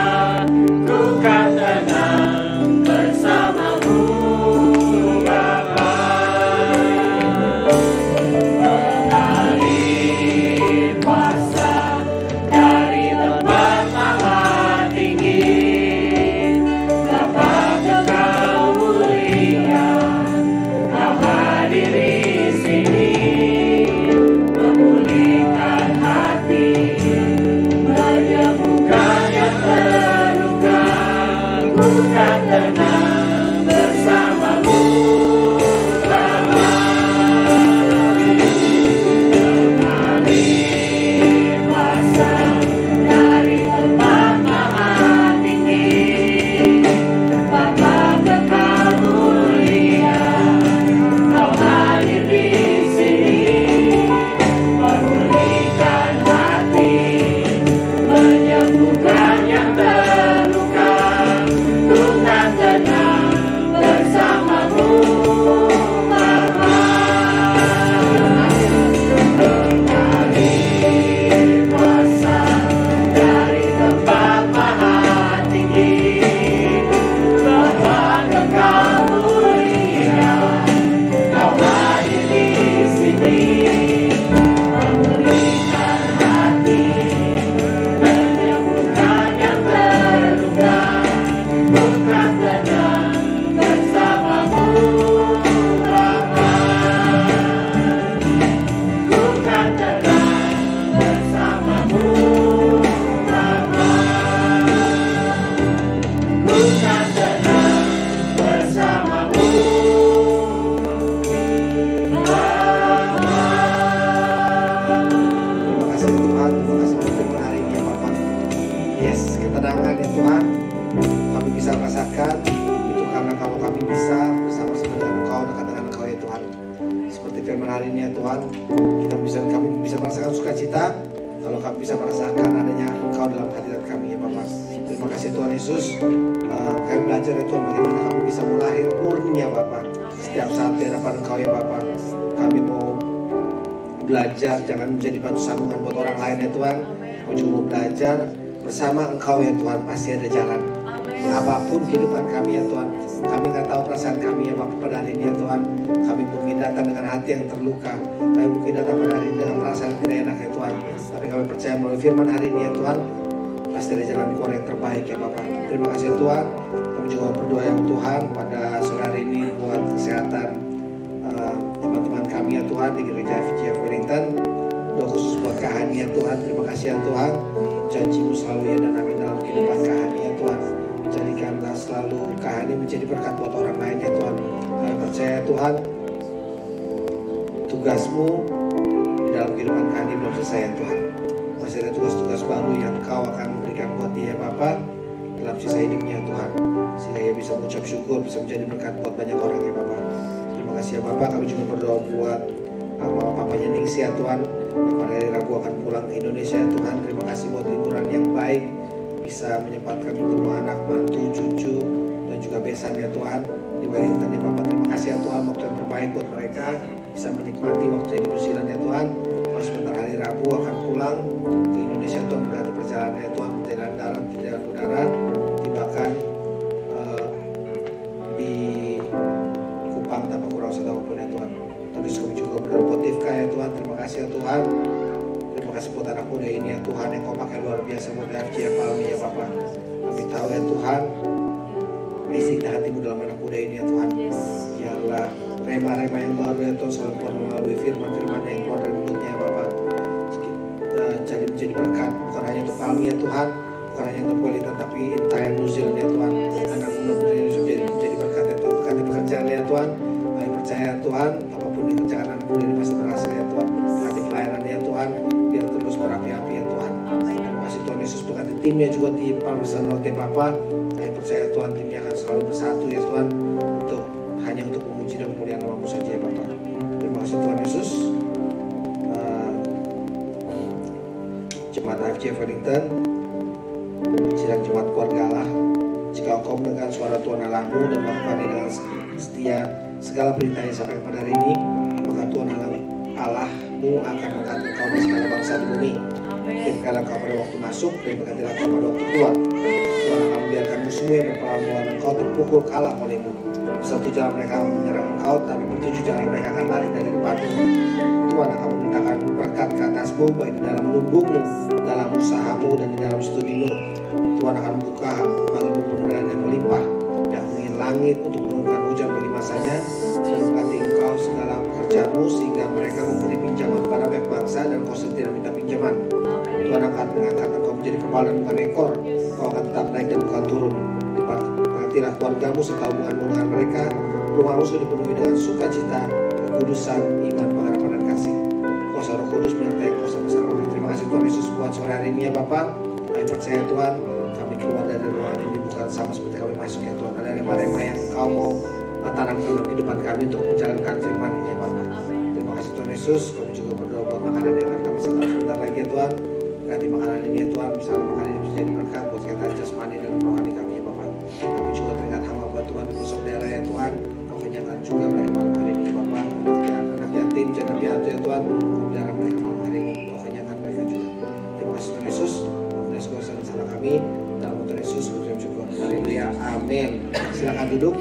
ku kan tenang bersamamu Bapa. Mengalir kuasa dari tempat maha tinggi, Bapa Kekal mulia, Kau hadir di sini, memulihkan hati, menyembuhkan yang terluka, ku kan tenang bersamamu Bapa. Mengalir kuasa dari tempat maha tinggi, Bapa Kekal mulia, Kau hadir di sini, memulihkan hati, menyembuhkan yang terluka, ku kan tenang bersamamu Bapa. Mengalir kuasa dari tempat maha tinggi, Bapa Kekal mulia, Kau hadir di sini, memulihkan hati, menyembuhkan yang terluka, ku kan tenang bersamamu Bapa. Ku kan tenang bersamamu Bapa. Ku kan tenang bersamamu Terima kasih Tuhan, terima kasih untuk firman hari ini ya Bapak. Yes, ketenangan ya Tuhan, kami bisa rasakan itu karena kalau kami bisa bersama-sama dengan Engkau, dekat dengan Engkau ya Tuhan. Seperti firman hari ini ya Tuhan, kami bisa merasakan sukacita kalau kami bisa merasakan adanya Engkau dalam hadirat kami ya Bapak. Terima kasih Tuhan Yesus. Kami belajar ya Tuhan bagaimana kami bisa melahir murni ya Bapak. Setiap saat di hadapan Engkau ya Bapak, kami mau belajar jangan menjadi batu sandungan buat orang lain ya Tuhan. Kami juga mau belajar bersama Engkau ya Tuhan, pasti ada jalan. Apapun kehidupan kami ya Tuhan, kami nggak tahu perasaan kami ya Bapak pada hari ini ya Tuhan. Kami mungkin datang dengan hati yang terluka, kami mungkin datang pada hari ini dengan perasaan yang tidak enak ya Tuhan. Tapi kami percaya melalui firman hari ini ya Tuhan, pasti ada jalan keluar yang terbaik ya Bapak. Terima kasih ya Tuhan. Kami juga berdoa ya Tuhan pada sore hari ini buat kesehatan teman-teman kami ya Tuhan di gereja FGF Wellington. Doa khusus buat Kahani ya Tuhan. Terima kasih ya Tuhan. Janji-Mu selalu ya dan amin dalam kehidupan Kahani ya Tuhan. Jadikanlah selalu Kahani menjadi berkat buat orang lain ya Tuhan. Kami percaya Tuhan, tugas-Mu di dalam kehidupan Kahani belum selesai ya Tuhan. Masih ada tugas-tugas baru yang Kau akan memberikan buat dia Bapak dalam sisa hidupnya Tuhan, sehingga ia bisa mengucap syukur, bisa menjadi berkat buat banyak orang ya Bapak. Terima kasih ya Bapak. Kami juga berdoa buat mama papanya Ningsi ya Tuhan, yang pada hari Rabu akan pulang ke Indonesia ya Tuhan. Terima kasih buat liburan yang baik, bisa menyempatkan bertemu anak, mantu, cucu, dan juga besan ya Tuhan di Wellington ya Bapak. Terima kasih ya Tuhan, waktu yang terbaik buat mereka, bisa menikmati waktu di New Zealand ya Tuhan. Pas sebentar hari Rabu akan pulang ke Indonesia Tuhan, berarti perjalanan ya Tuhan, jalan darat, jalan udara, tibakan di Kupang tanpa kurang satu apapun ya Tuhan. Terus kami juga berdoa buat Tifka ya Tuhan. Terima kasih ya Tuhan. Terima kasih buat anak muda ini ya Tuhan, yang Kau pakai luar biasa buat FGF Palmi ya Bapak. Kami tahu ya Tuhan, basic hatimu dalam anak muda ini ya Tuhan. Biarlah rema-rema yang baru ya Tuhan selalu keluar melalui firman-firman yang keluar dari mulutnya ya Bapak. Jadi menjadi berkat bukan hanya untuk kami ya Tuhan, bukan hanya untuk Wellington, tapi entire New Zealand ya Tuhan. Anak muda ini menjadi berkat ya Tuhan. Berkati pekerjaan ya Tuhan. Kami percaya Tuhan, apapun dikerjakan anak muda ini pasti berhasil ya Tuhan. Berkati pelayanan ya Tuhan, biar terus berapi-api ya Tuhan. Terima kasih Tuhan Yesus. Berkati timnya juga di Palmesan Rote Bapak. Kami percaya Tuhan, timnya akan selalu bersatu ya Tuhan, untuk hanya untuk memuji dan memuliakan nama-Mu saja ya Bapak. Terima kasih Tuhan Yesus. Jemaat FGF Wellington, sidang jemaat keluarga Allah, jika engkau mendengar suara Tuhan Allahmu dan melakukan dengan setia segala perintah yang sampai pada hari ini, maka Tuhan Allahmu akan mengangkat engkau dari segala bangsa di bumi. Berikanlah Engkau pada waktu masuk dan berkatilah Engkau pada waktu keluar. Tuhan akan membiarkan musuhmu yang berpelawan Engkau terpukul kalah olehmu. Satu jalan mereka menyerang Engkau, tapi bertujuh jalan mereka akan lari dari depanmu. Tuhan akan memintakan berkat ke atasmu, baik di dalam lumbungmu, dalam usahamu, dan di dalam studimu. Tuhan akan membuka bagimu kemudahan yang melimpah, dan meningin langit untuk menurunkan hujan bagi masanya, memberkati engkau segala pekerjaanmu, sehingga mereka memberi pinjaman kepada banyak bangsa, dan kau tidak minta pinjaman. Tuhan akan mengangkat engkau menjadi kepala dan bukan ekor, kau akan tetap naik dan bukan turun. Diberkatilah keluargamu serta hubunganmu dengan mereka, rumahmu sudah dipenuhi dengan sukacita, kekudusan, iman, pengharapan, dan kasih. Kuasa Roh Kudus menyertai engkau sama-sama. Terima kasih Tuhan Yesus buat sore hari ini ya Bapak. Kami percaya Tuhan, kami keluar dari ruangan ini bukan sama seperti kami masuk ya Tuhan. Ada rema-rema yang Engkau mau tanamkan dalam kehidupan kami untuk menjalankan firman ini ya Bapak. Terima kasih Tuhan Yesus. Kami juga berdoa buat makanan yang akan kami serta sebentar lagi ya Tuhan. Ganti makanan ini ya Tuhan, misalnya makanan ini bisa jadi berkat buat kesehatan jasmani dan rohani kami ya Bapak. Kami juga teringat hamba buat Tuhan di pelosok daerah ya Tuhan. Kau kenyangkan juga mereka malam hari ini ya Bapak. Anak yatim, janda piatu ya Tuhan. Kau pelihara mereka malam hari ini. Kau kenyangkan mereka juga. Terima kasih Tuhan Yesus. Salah kami dalam Tuhan Yesus bersyukur. Haleluya. Amin. Silakan duduk.